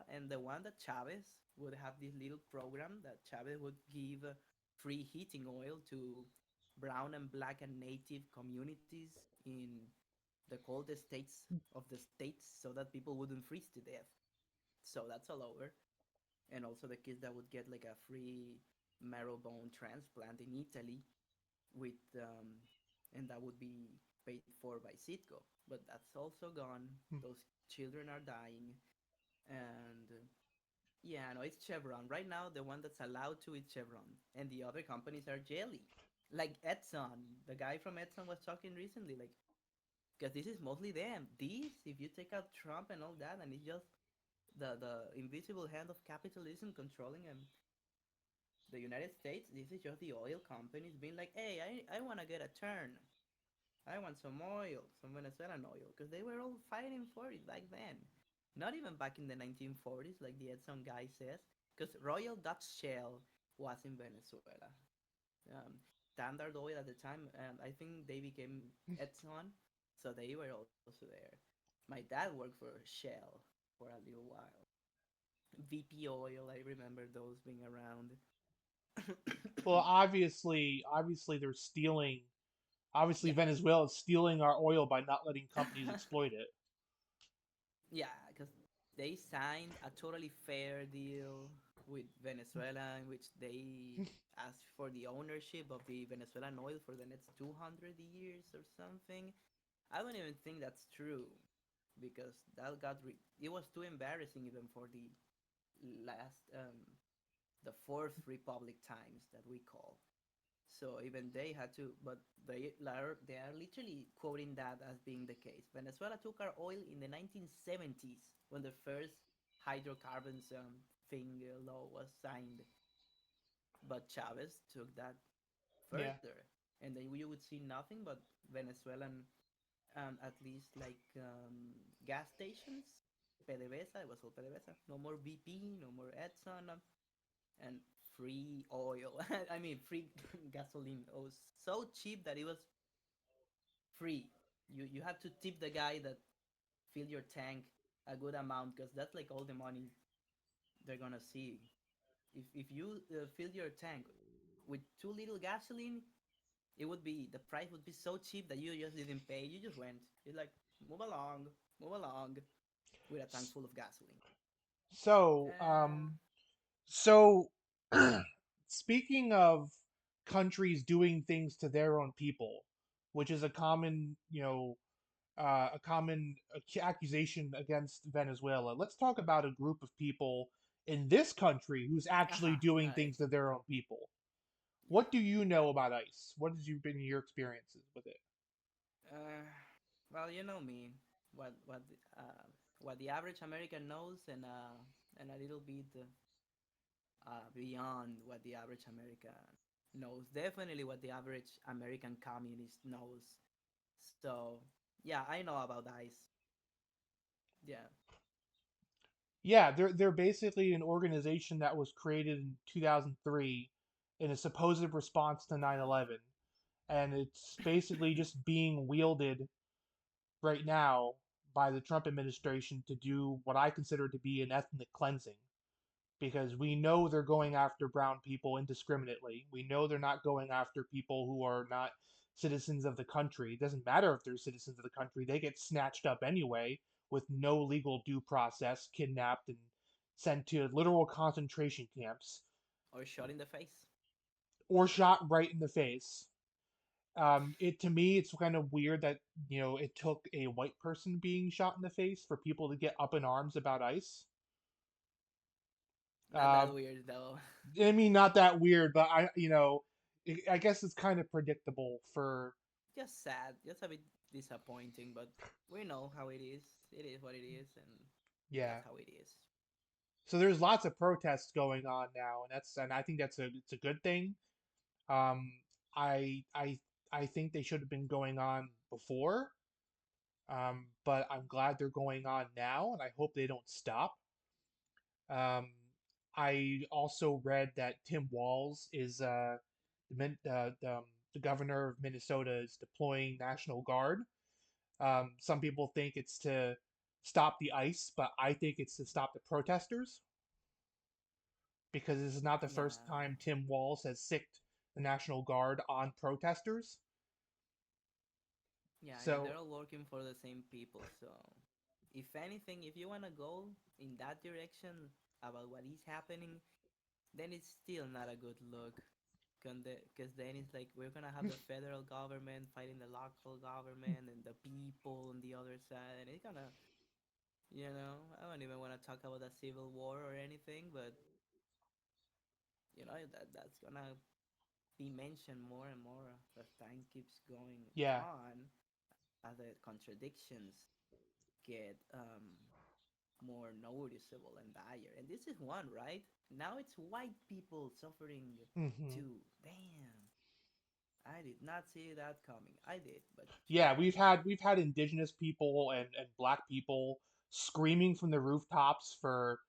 And the one that Chavez would have this little program that Chavez would give free heating oil to brown and black and native communities in the coldest states of the states so that people wouldn't freeze to death. So that's all over. And also the kids that would get like a free marrow bone transplant in Italy with and that would be paid for by Citgo. But that's also gone. Those children are dying, and yeah, no, it's Chevron right now. The one that's allowed to is Chevron, and the other companies are jelly, like Exxon. The guy from Exxon was talking recently, like because this is mostly them. This, if you take out Trump and all that, and it's just the invisible hand of capitalism controlling the United States. This is just the oil companies being like, hey, I want to get a turn. I want some oil, some Venezuelan oil, because they were all fighting for it back then. Not even back in the 1940s, like the Edson guy says, because Royal Dutch Shell was in Venezuela. Standard Oil at the time, I think they became Edson, so they were also there. My dad worked for Shell for a little while. VP Oil, I remember those being around. well, obviously they're stealing. Obviously, yeah, Venezuela is stealing our oil by not letting companies exploit it. yeah, because they signed a totally fair deal with Venezuela in which they asked for the ownership of the Venezuelan oil for the next 200 years or something. I don't even think that's true because it was too embarrassing even for the last the fourth republic times that we call. So even they had to, but they are literally quoting that as being the case. Venezuela took our oil in the 1970s when the first hydrocarbons thing law was signed, but Chavez took that Yeah. further, and then you would see nothing but Venezuelan, at least like gas stations. PDVSA, it was all PDVSA. No more BP, no more Edson, and free oil. I mean, free gasoline. It was so cheap that it was free. You have to tip the guy that fill your tank a good amount because that's like all the money they're gonna see. If you fill your tank with too little gasoline, it would be the price would be so cheap that you just didn't pay. You just went. You're like move along with a tank S- full of gasoline. So, Uh, so speaking of countries doing things to their own people, which is a common, a common accusation against Venezuela. Let's talk about a group of people in this country who's actually all doing right. things to their own people. Yeah. What do you know about ICE? What has you been your experiences with it? Uh, well, you know me. Uh, what the average American knows, and a little bit beyond what the average American knows. Definitely what the average American communist knows. So yeah, I know about ICE. Yeah, Yeah, they're basically an organization that was created in 2003 in a supposed response to 9/11, and it's basically just being wielded right now by the Trump administration to do what I consider to be an ethnic cleansing, because we know they're going after brown people indiscriminately. We know they're not going after people who are not citizens of the country. It doesn't matter if they're citizens of the country, they get snatched up anyway with no legal due process, kidnapped and sent to literal concentration camps or shot in the face. or shot right in the face. It to me, it's kind of weird that it took a white person being shot in the face for people to get up in arms about ICE. Not Uh, that weird though. I mean, not that weird, but I guess it's kind of predictable for Just sad, just a bit disappointing, but we know how it is. It is what it is, and yeah. that's how it is. So there's lots of protests going on now, and I think it's a good thing. Um, I I I think they should have been going on before, but I'm glad they're going on now, and I hope they don't stop. Um, I also read that Tim Walz is the governor of Minnesota is deploying National Guard. Some people think it's to stop the ICE, but I think it's to stop the protesters because this is not the Yeah, first time Tim Walz has sicked the National Guard on protesters. yeah, and So, they're all working for the same people. So, if anything, if you wanna go in that direction about what is happening, then it's still not a good look. Because then it's like we're gonna have the federal government fighting the local government and the people on the other side, and it's gonna, I don't even want to talk about a civil war or anything, but that's gonna be mentioned more and more as time keeps going yeah. on, as the contradictions get more noticeable and dire. And this is one, right? Now it's white people suffering hmm too. Damn, I did not see that coming. I did, but Yeah, we've had indigenous people and black people screaming from the rooftops for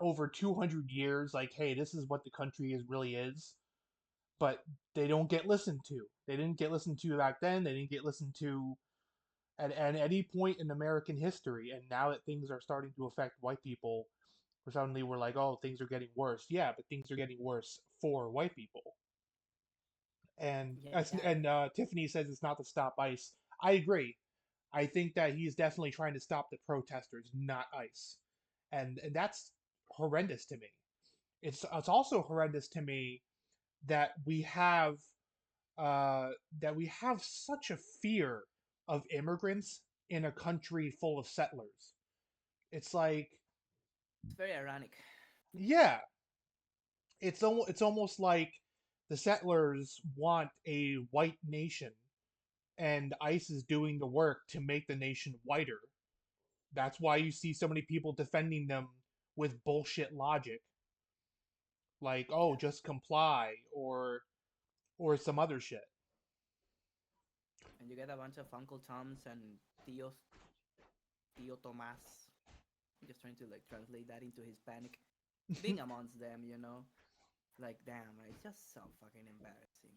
over 200 years like, "Hey, this is what the country is really is." But they don't get listened to. They didn't get listened to back then. They didn't get listened to at any point in American history. And now that things are starting to affect white people, suddenly we're like, "Oh, things are getting worse." Yeah, but things are getting worse for white people. And yeah, Tiffany says it's not to stop ICE. I agree. I think that he's definitely trying to stop the protesters, not ICE, and that's horrendous to me. It's also horrendous to me that uh, we have such a fear of immigrants in a country full of settlers. It's like, it's very ironic. yeah, it's almost like The settlers want a white nation, and ICE is doing the work to make the nation whiter. That's why you see so many people defending them with bullshit logic, like, "Oh, Yeah, just comply," or some other shit. and you get a bunch of Uncle Toms and Tio Tomas. I'm just trying to like translate that into Hispanic. Being amongst them, like damn, man, it's just so fucking embarrassing.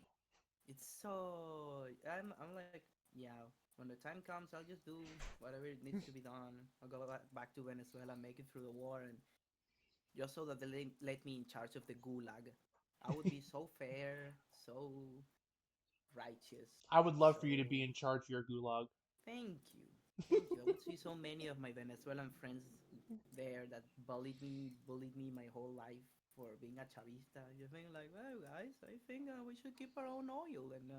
It's so I'm like, yeah. When the time comes, I'll just do whatever it needs to be done. I'll go back to Venezuela, make it through the war, and just so that they let me in charge of the gulag. I would be so fair, so righteous, I would love for you to be so in charge of your gulag. thank you. Thank you. I would see so many of my Venezuelan friends there that bullied me my whole life for being a chavista. You think like, well, guys, I think we should keep our own oil and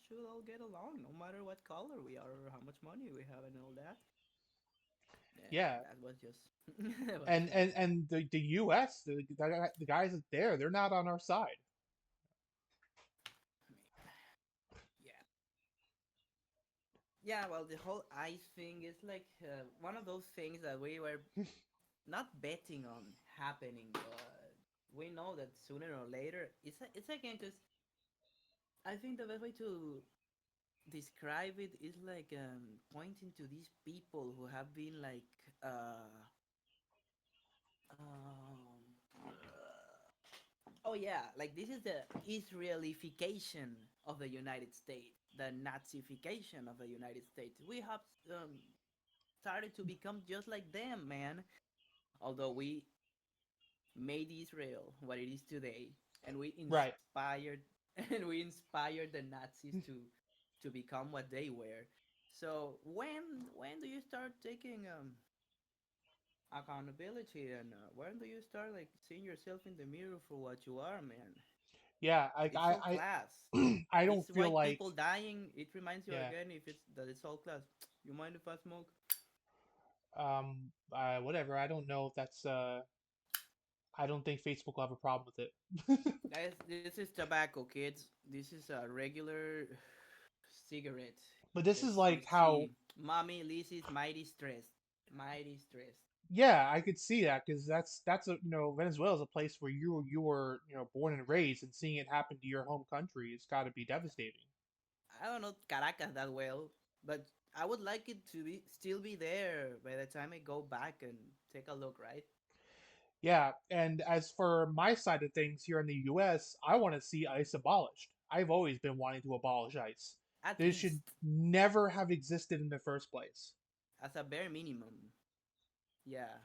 should all get along, no matter what color we are or how much money we have and all that. Yeah, That was just, it was and just, and and the U.S. The guys that there, they're not on our side. I mean, yeah, yeah. Well, the whole ice thing is like one of those things that we were not betting on happening, but we know that sooner or later it's again because I think the best way to describe it is like pointing to these people who have been like oh yeah, like this is the Israelification of the United States, the Nazification of the United States. We have started to become just like them, man. Although we made Israel what it is today, and we Right. inspired and we inspired the Nazis to become what they were. So when do you start taking accountability, and when do you start like seeing yourself in the mirror for what you are, man? Yeah. It's all class. I don't It's feel white like. people dying. It reminds you Yeah. again if it's that it's all class. You mind if I smoke? Whatever. I don't know if that's. I don't think Facebook will have a problem with it. Guys, this is tobacco, kids. This is a regular cigarette. But this is Cause you like how. see, mommy Lizzie's mighty stressed, mighty stressed. Yeah, I could see that because that's a Venezuela is a place where you were born and raised, and seeing it happen to your home country has got to be devastating. I don't know Caracas that well, but I would like it to be still be there by the time I go back and take a look. Right? Yeah, and as for my side of things here in the U.S., I want to see ICE abolished. I've always been wanting to abolish ICE. At This should least never have existed in the first place. as a bare minimum. Yeah,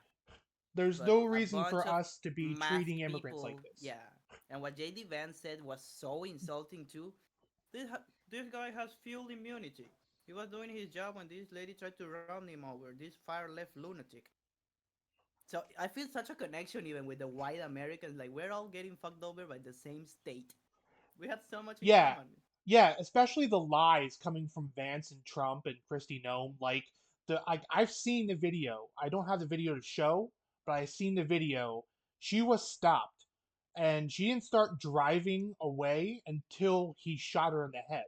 There's but no a reason bunch for of us to be treating masked immigrants like people. this. Yeah, and what JD Vance said was so insulting too. This guy has fuel immunity. He was doing his job when this lady tried to run him over. This far left lunatic. So I feel such a connection even with the white Americans. Like we're all getting fucked over by the same state. We have so much in Yeah, common. yeah, especially the lies coming from Vance and Trump and Kristi Noem. Like I've seen the video. I don't have the video to show, but I've seen the video. She was stopped, and she didn't start driving away until he shot her in the head.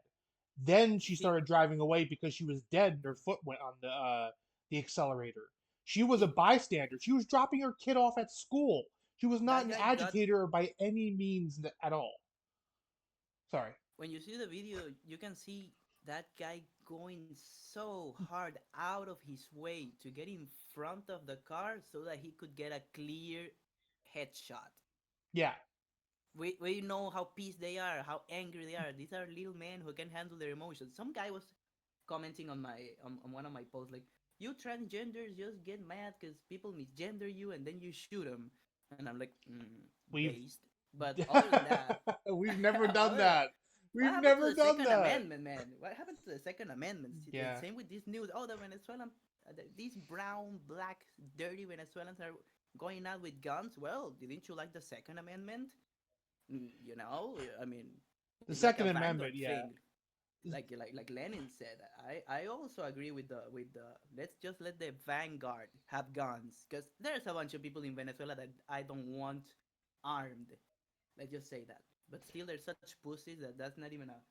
Then she See, started driving away because she was dead and her foot went on the accelerator. She was a see, bystander. She was dropping her kid off at school. She was not that an guy got. agitator by any means at all. Sorry. When you see the video, you can see that guy going so hard out of his way to get in front of the car so that he could get a clear headshot. Yeah, We know how pissed they are, how angry they are. These are little men who can handle their emotions. Some guy was commenting on on one of my posts like, "You transgenders just get mad because people misgender you and then you shoot them," and I'm like, we've based. But other than that, we've never done other than that. what We've happened to never the done Second that. Amendment, man? What happened to the Second Amendment? The Yeah. same with this news. Oh, the Venezuelan, these brown, black, dirty Venezuelans are going out with guns. Well, didn't you like the Second Amendment? I mean, The it's like a Second Amendment, vanguard yeah. thing, like Lenin said. I also agree with the let's just let the vanguard have guns because there's a bunch of people in Venezuela that I don't want armed. Let's just say that. But still, they're such pussies that that's not even a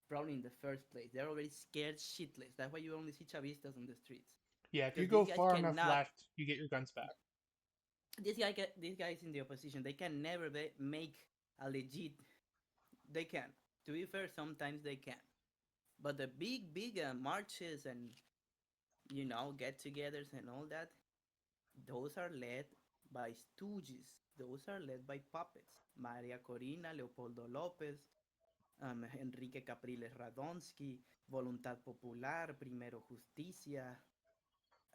problem in the first place. They're already scared shitless. That's why you only see chavistas on the streets. Yeah, if you Because go these guys far enough cannot. left, you get your guns back. These guys in the opposition, they can never make a legit. They can. To be fair, sometimes they can. But the big marches and get-togethers and all that, those are led by stooges. Those are led by puppets. Maria Corina, Leopoldo Lopez, Enrique Capriles Radonsky, Voluntad Popular, Primero Justicia,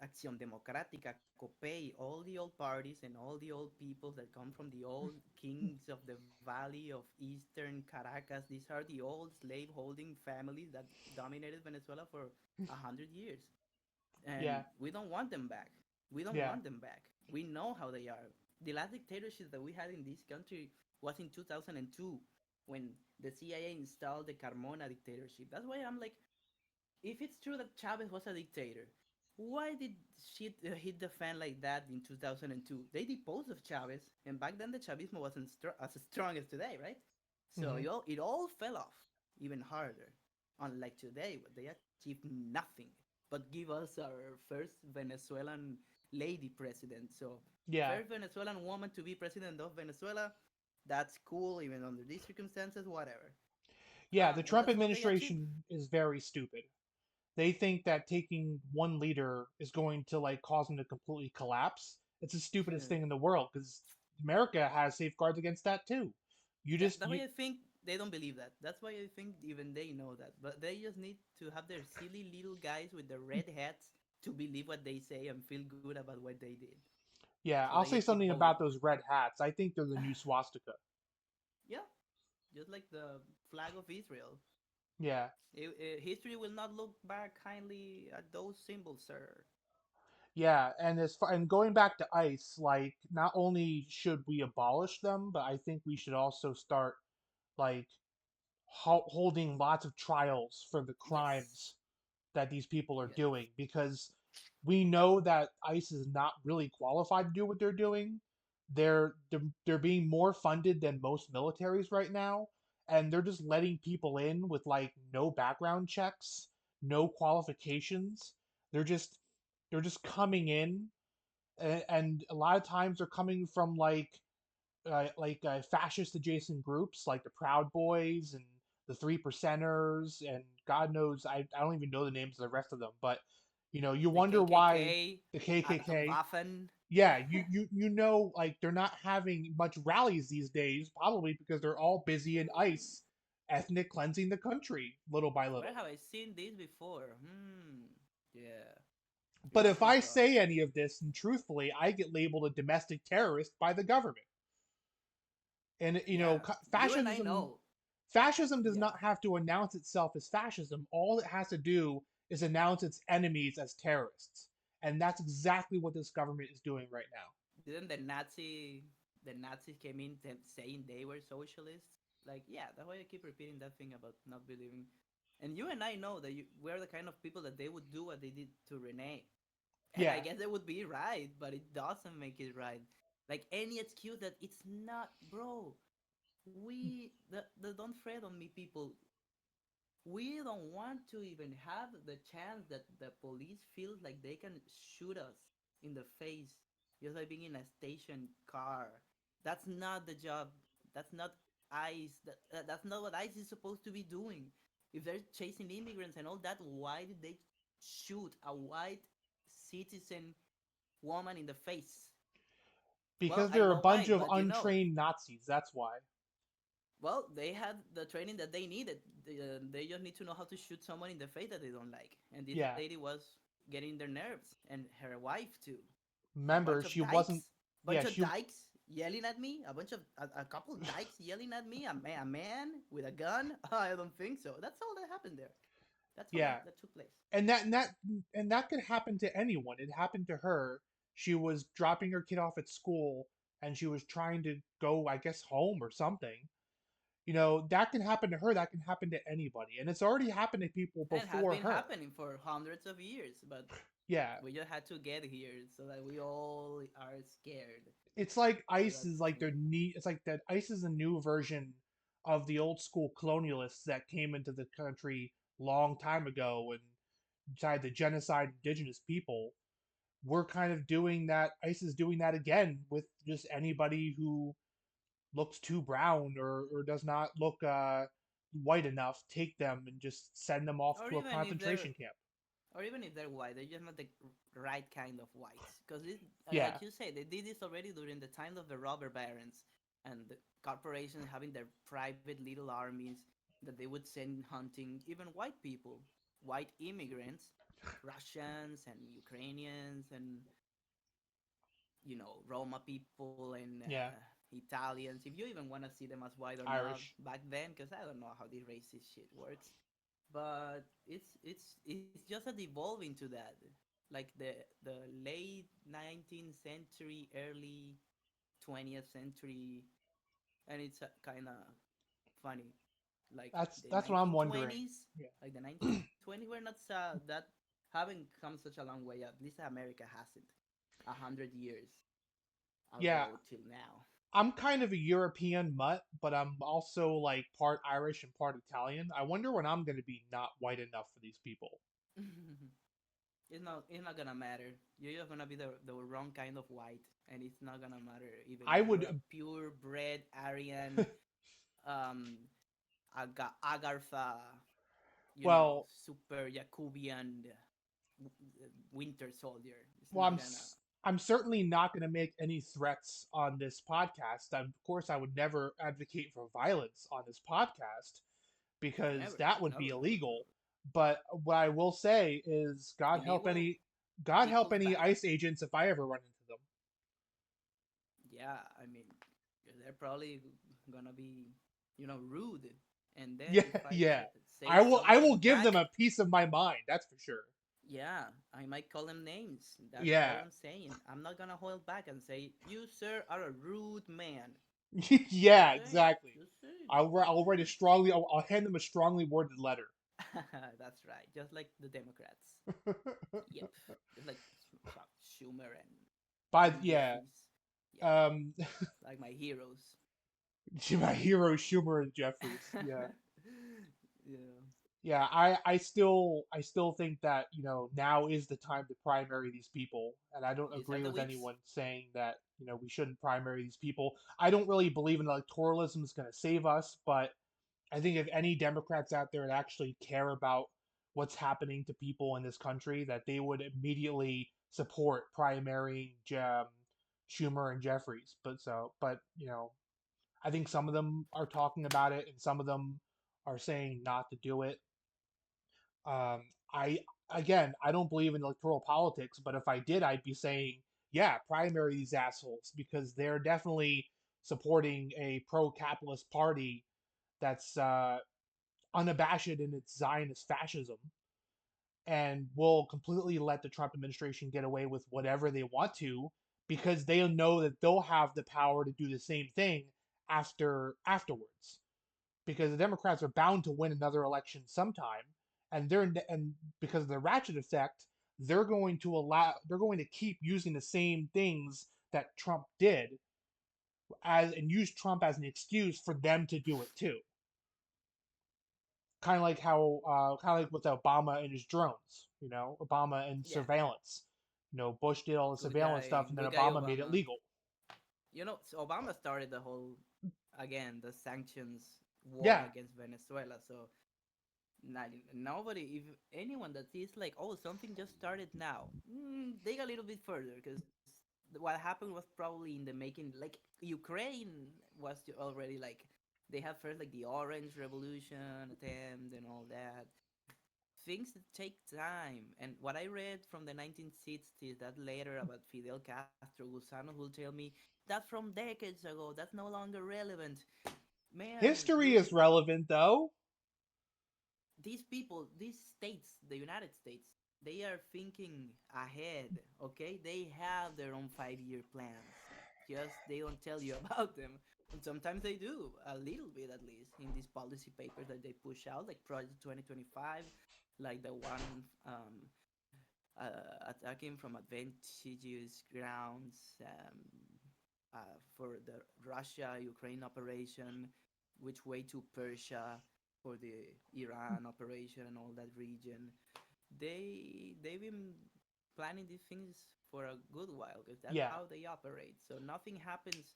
Acción Democrática, COPEI, all the old parties and all the old peoples that come from the old kings of the valley of eastern Caracas. These are the old slave-holding families that dominated Venezuela for 100 years. Yeah, And we don't want them back. We don't yeah, want them back. We know how they are. The last dictatorship that we had in this country was in 2002 when the CIA installed the Carmona dictatorship. That's why I'm like, if it's true that Chavez was a dictator, why did shit hit the fan like that in 2002? They deposed of Chavez, and back then the Chavismo wasn't as strong as today, right? So hmm, it all fell off even harder. Unlike today, where they achieved nothing but give us our first Venezuelan lady president. So, yeah, first Venezuelan woman to be president of Venezuela, that's cool, even under these circumstances, whatever. yeah. The But Trump that's all they achieved. administration is very stupid. They think that taking one leader is going to like cause them to completely collapse. It's the stupidest thing in the world because America has safeguards against that too. You Yeah, just that's you why I think they don't believe that. That's why I think even they know that. But they just need to have their silly little guys with the red hats to believe what they say and feel good about what they did. Yeah, So I'll they say just keep something voting. about those red hats. I think they're the new swastika. Yeah, just like the flag of Israel. Yeah. History will not look back kindly at those symbols, sir. Yeah, and as far and going back to ICE, like not only should we abolish them, but I think we should also start like holding lots of trials for the Yes, crimes that these people are yes. doing because we know that ICE is not really qualified to do what they're doing. They're being more funded than most militaries right now, and they're just letting people in with like no background checks, no qualifications. They're just they're just coming in, and a lot of times they're coming from fascist adjacent groups like the Proud Boys and the Three Percenters and God knows I don't even know the names of the rest of them, but you The wonder why KKK, the KKK. Atomwaffen. Yeah, you know like they're not having much rallies these days, probably because they're all busy in ICE ethnic cleansing the country little by Where little. have I seen this before? Yeah. But Food if for I thought. say any of this, and truthfully, I get labeled a domestic terrorist by the government. And Yeah. You and I fascism know. fascism does Yeah. not have to announce itself as fascism. All it has to do is announce its enemies as terrorists. And that's exactly what this government is doing right now. Didn't the Nazis came in saying they were socialists? Like, yeah, that's why I keep repeating that thing about not believing. And you and I know that we're the kind of people that they would do what they did to Renee. And I Yeah, guess they would be right, but it doesn't make it right. Like any excuse that it's not, bro. Don't fret on me, people. We don't want to even have the chance that the police feels like they can shoot us in the face just by being in a station car. That's not the job. That's not ICE. That's not what ICE is supposed to be doing. If they're chasing immigrants and all that, why did they shoot a white citizen woman in the face? Well, because I they're a know why, bunch of but untrained Nazis. That's why. well, they had the training that they needed. They just need to know how to shoot someone in the face that they don't like. And this Yeah. lady was getting their nerves, and her wife too. A bunch Remember, of she wasn't. dykes, Yeah, bunch of she. dykes yelling at me. A couple dykes yelling at me. A man with a gun. I don't think so. That's all that happened there. That's all Yeah, that took place. and that could happen to anyone. It happened to her. She was dropping her kid off at school, and she was trying to go, I guess, home or something. That can happen to her. That can happen to anybody, and it's already happened to people And it has before been her. happening for hundreds of years, but Yeah, we just had to get here so that we all are scared it's like so ice that is we like can their get. need. It's like that ice is a new version of the old school colonialists that came into the country long time ago and tried to genocide indigenous people. We're kind of doing that. ICE is doing that again with just anybody who looks too brown or does not look white enough. Take them and just send them off Or to a even if they're concentration camp. or even if they're white, they're just not the right kind of whites. Because Yeah, like you say, they did this already during the time of the robber barons and the corporations having their private little armies that they would send hunting even white people, white immigrants, Russians and Ukrainians and Roma people and yeah, Italians. If you even want to see them as white or not Irish. back then, because I don't know how the racist shit works, but it's just a devolving to that, like the late 19th century, early 20th century, and it's kind of funny. Like the That's what I'm wondering. 1920s, Yeah, like the 1920s, we're not that haven't come such a long way. At least America hasn't 100 years yeah. ago till now. I'm kind of a European mutt, but I'm also like part Irish and part Italian. I wonder when I'm going to be not white enough for these people. It's not gonna matter. You're just gonna be the wrong kind of white, and it's not gonna matter even I if you're would, a purebred Aryan, um, Agartha, well, super Jacobian winter soldier. It's well, not gonna I'm certainly not going to make any threats on this podcast. Of course, I would never advocate for violence on this podcast because never, that would never, be never, illegal. never. But what I will say is, Illegal God help equals any bad. ICE agents if I ever run into them. Yeah, I mean, they're probably gonna be, rude, and then Yeah, if I yeah. say I something will give them back, a piece of my mind. That's for sure. yeah, I might call them names. That's all Yeah, I'm saying. I'm not gonna hold back and say, "You, sir, are a rude man." yeah, Just saying. exactly. Just saying. I'll write a I'll hand them a strongly worded letter. That's right. Just like the Democrats. Yep. Just like Chuck Schumer But and yeah, Jeffries. Yeah, um, like my heroes. my hero Schumer and Jeffries. Yeah, Yeah. yeah. I still think that now is the time to primary these people, and I don't These are agree the with weeks. anyone saying that we shouldn't primary these people. I don't really believe in electoralism is going to save us, but I think if any Democrats out there that actually care about what's happening to people in this country, that they would immediately support primarying Schumer and Jeffries. But I think some of them are talking about it, and some of them are saying not to do it. I again, I don't believe in electoral politics, but if I did, I'd be saying, yeah, primary these assholes because they're definitely supporting a pro-capitalist party that's unabashed in its Zionist fascism and will completely let the Trump administration get away with whatever they want to because they know that they'll have the power to do the same thing afterwards because the Democrats are bound to win another election sometime and because of the ratchet effect they're going to keep using the same things that Trump did as and use Trump as an excuse for them to do it too, kind of like with Obama and his drones, Obama and Yeah. surveillance. Bush did all the surveillance stuff, and then Good guy Obama made it Obama. legal. So Obama started the whole, again, the sanctions war Yeah, against Venezuela. So nobody, if anyone that sees like, oh, something just started now, dig a little bit further because what happened was probably in the making. Like Ukraine was already like they had first like the Orange Revolution attempt and all that. Things that take time. And what I read from the 1960s, that letter about Fidel Castro, Gusano, who'll tell me that's from decades ago. That's no longer relevant. Man, history dude, is relevant though. these people, these states, the United States, they are thinking ahead, okay? They have their own 5 year plans. Just they don't tell you about them. And sometimes they do, a little bit at least, in these policy papers that they push out, like Project 2025, like the one attacking from advantageous grounds for the Russia Ukraine operation. which way to Persia for the Iran operation and all that region. They've been planning these things for a good while because that's Yeah, how they operate. So nothing happens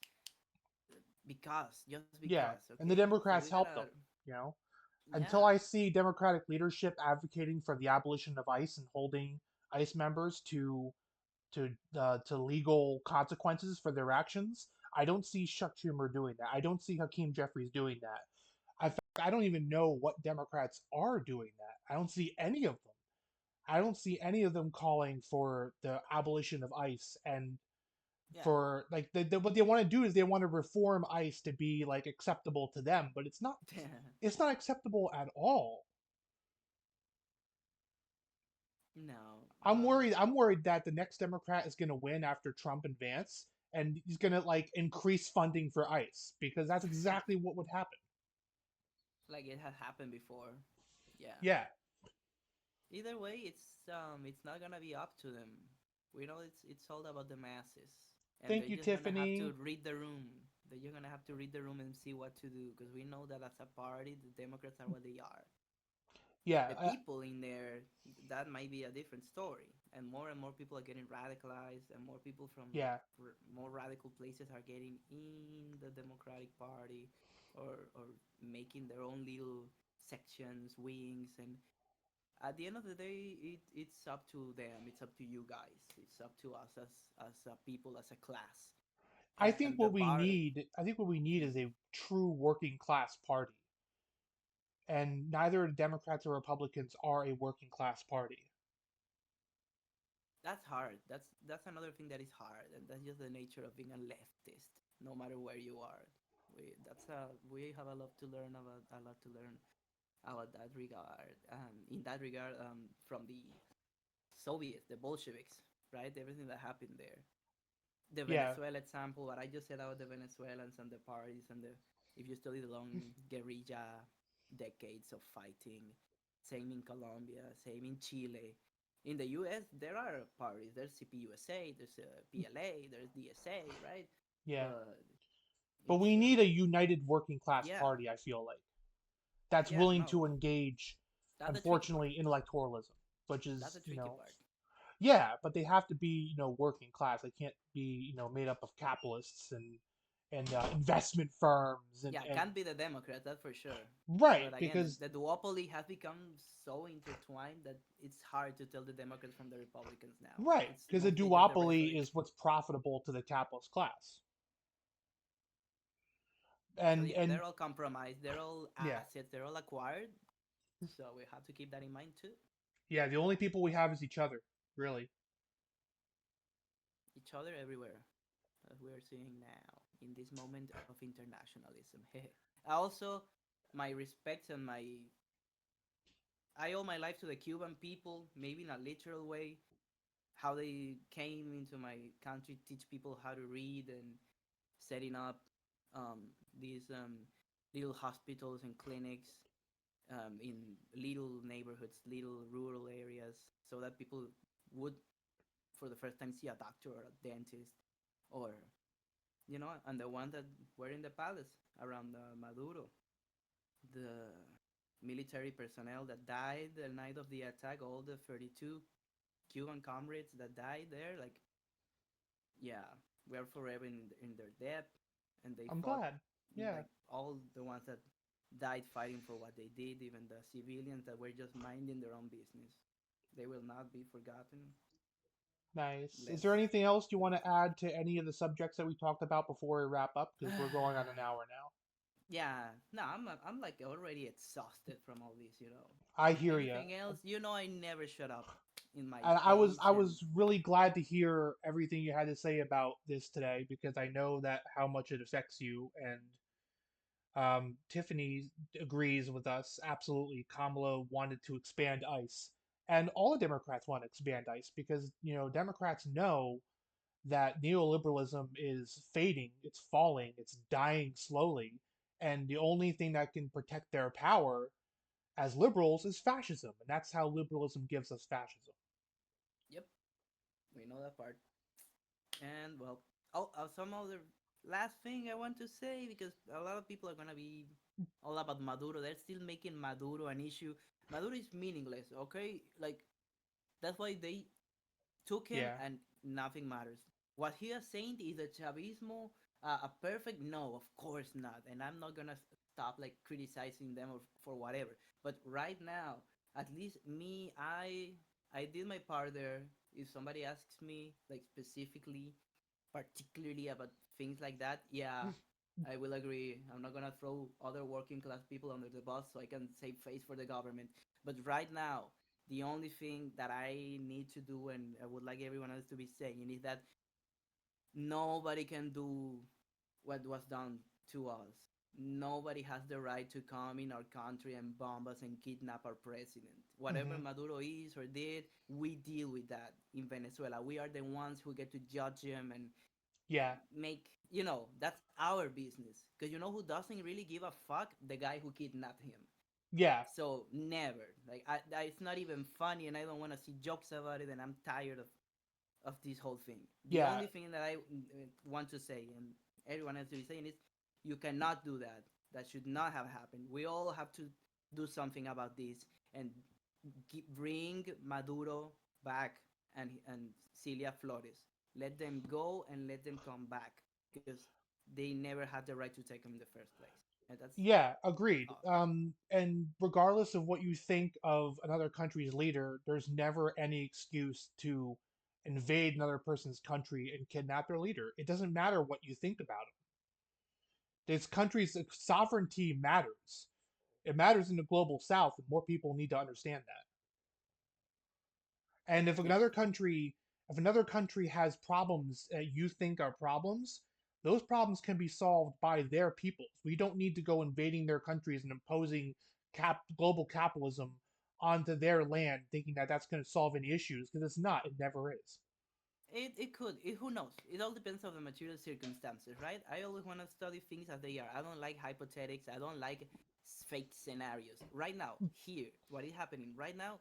because just yeah, because, and the okay? So we Democrats helped gotta, them. You know, until yeah, I see Democratic leadership advocating for the abolition of ICE and holding ICE members to legal consequences for their actions, I don't see Chuck Schumer doing that. I don't see Hakeem Jeffries doing that. In fact, I don't even know what Democrats are doing that. I don't see any of them. I don't see any of them calling for the abolition of ICE and yeah, for like what they want to do is they want to reform ICE to be like acceptable to them, but it's not acceptable at all. no, I'm worried that the next Democrat is going to win after Trump and Vance, and he's going to like increase funding for ICE because that's exactly what would happen. like it had happened before. Yeah. Yeah. Either way, it's not gonna be up to them. We know it's all about the masses, and Thank they're you, just gonna have to Tiffany. read the room. They're just gonna have to read the room and see what to do because we know that as a party, the Democrats are what they are. Yeah. The people in there, that might be a different story, and more people are getting radicalized, and more people from Yeah. more radical places are getting in the Democratic Party, or making their own little sections, wings, and at the end of the day, it's up to them. It's up to you guys. It's up to us as a people, as a class. And the bar, I think what we need hmm, is a true working class party, and neither Democrats or Republicans are a working class party. that's hard. That's another thing that is hard, and that's just the nature of being a leftist. No matter where you are, we have a lot to learn about that regard. In that regard, from the Soviets, the Bolsheviks, right? Everything that happened there, the Yeah. Venezuela example, what I just said about the Venezuelans and the parties and the if you study the long guerrilla decades of fighting, same in Colombia, same in Chile. In the U.S., there are parties. There's CPUSA, there's PLA, there's DSA, right? Yeah. But But it's we need a united working class yeah, party, I feel like, that's yeah, willing no, to engage, that's the tricky part. unfortunately, intellectualism, which That's is, the tricky part. yeah, but they have to be, working class. They can't be, made up of capitalists and investment firms Yeah, and can't be the Democrats, that's for sure. right But again, because the duopoly has become so intertwined that it's hard to tell the Democrats from the Republicans now. right It's because a mostly just the duopoly rhetoric. is what's profitable to the capitalist class. So And yeah, and they're all compromised, they're all yeah, assets, they're all acquired. So we have to keep that in mind too. yeah, the only people we have is each other, really. Each other everywhere, as we are seeing now in this moment of internationalism. Also, my respects and my I owe my life to the Cuban people, maybe in a literal way, how they came into my country, teach people how to read and setting up these little hospitals and clinics in little neighborhoods, little rural areas, so that people would, for the first time, see a doctor or a dentist, or and the ones that were in the palace around Maduro, the military personnel that died the night of the attack, all the 32 Cuban comrades that died there, like, yeah, we are forever in their debt, and they I'm fought glad. Yeah, like all the ones that died fighting for what they did, even the civilians that were just minding their own business. They will not be forgotten. nice. Is there Let's anything else you want let's to add to any of the subjects that we talked about before we wrap up? Because we're going on an hour now. yeah, no, I'm like already exhausted from all this. I If hear you. anything else, I never shut up in my And page, I and was really glad to hear everything you had to say about this today because I know that how much it affects you. And Tiffany agrees with us absolutely. Kamala wanted to expand ICE, and all the Democrats want to expand ICE because Democrats know that neoliberalism is fading, it's falling, it's dying slowly, and the only thing that can protect their power as liberals is fascism, and that's how liberalism gives us fascism. yep, we know that part. And well, some other. last thing I want to say, because a lot of people are gonna be all about Maduro. They're still making Maduro an issue. Maduro is meaningless, okay? Like that's why they took him Yeah. and nothing matters. What he is saying is a Chavismo a perfect no, of course not. And I'm not gonna stop like criticizing them for whatever. But right now, at least me, I did my part there. If somebody asks me like specifically, particularly about things like that, yeah, I will agree. I'm not gonna throw other working class people under the bus so I can save face for the government. But right now, the only thing that I need to do, and I would like everyone else to be saying, is that nobody can do what was done to us. Nobody has the right to come in our country and bomb us and kidnap our president. Whatever Hmm. Maduro is or did, we deal with that in Venezuela. We are the ones who get to judge him and Yeah. make, that's our business. Because you know who doesn't really give a fuck? The guy who kidnapped him. Yeah. So never. Like it's not even funny, and I don't want to see jokes about it. And I'm tired of this whole thing. The Yeah. only thing that I want to say, and everyone else to be saying, is you cannot do that. That should not have happened. We all have to do something about this and bring Maduro back and Celia Flores. Let them go and let them come back because they never had the right to take him in the first place. And that's Yeah, agreed. tough. And regardless of what you think of another country's leader, there's never any excuse to invade another person's country and kidnap their leader. It doesn't matter what you think about it. This country's sovereignty matters. It matters in the global south, and more people need to understand that. And Yep. if another country has problems that you think are problems, those problems can be solved by their peoples. We don't need to go invading their countries and imposing global capitalism onto their land, thinking that that's going to solve any issues, because it's not. It never is. It could. Who knows? It all depends on the material circumstances, right? I always want to study things as they are. I don't like hypothetics. I don't like fake scenarios. Right now, here, what is happening right now,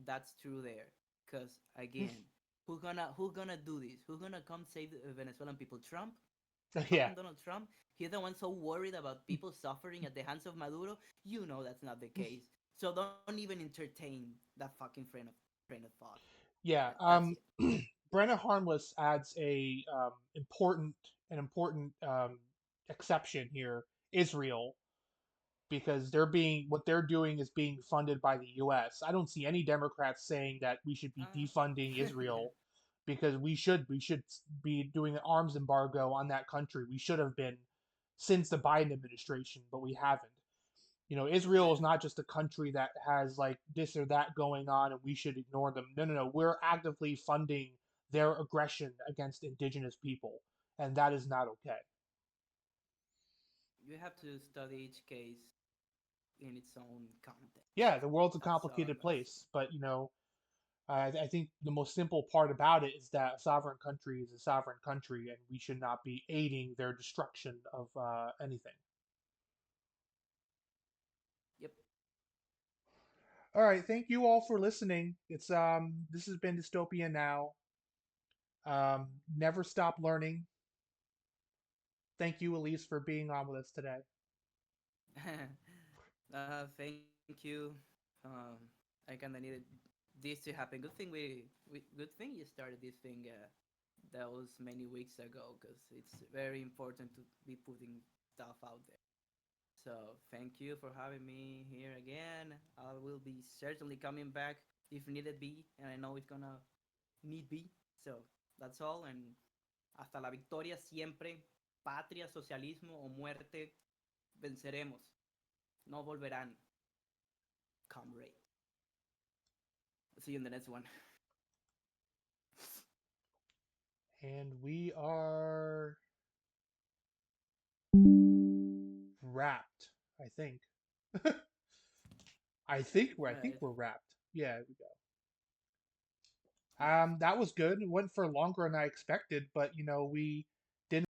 that's true there. Cause again, who gonna do this? Who's gonna come save the Venezuelan people? Trump? Yeah, Fucking Donald Trump? He's the one so worried about people suffering at the hands of Maduro. You know that's not the case. So don't even entertain that fucking train of thought. yeah. That's it. Brenna Harmless adds an important exception here. Israel, because what they're doing is being funded by the US. I don't see any Democrats saying that we should be defunding Uh, Israel, because we should be doing an arms embargo on that country. We should have been since the Biden administration, but we haven't. Israel is not just a country that has like this or that going on and we should ignore them. No, no, no. We're actively funding their aggression against indigenous people, and that is not okay. you have to study each case in its own context. Yeah, the world's a That's all I'm complicated gonna say. place, but I think the most simple part about it is that a sovereign country is a sovereign country, and we should not be aiding their destruction of anything. Yep. All right, thank you all for listening. This has been Dystopia Now. Never stop learning. Thank you, Elise, for being on with us today. Thank you. Um, I kind of needed this to happen. Good thing you started this thing. That was many weeks ago because it's very important to be putting stuff out there. So thank you for having me here again. I will be certainly coming back if needed be, and I know it's gonna need be. So that's all, and hasta la victoria siempre. Patria, socialismo o muerte, venceremos. No volverán, comrade. See you in the next one. And we are wrapped, I think. I think Right. we're wrapped. Yeah, we go. That was good. It went for longer than I expected, but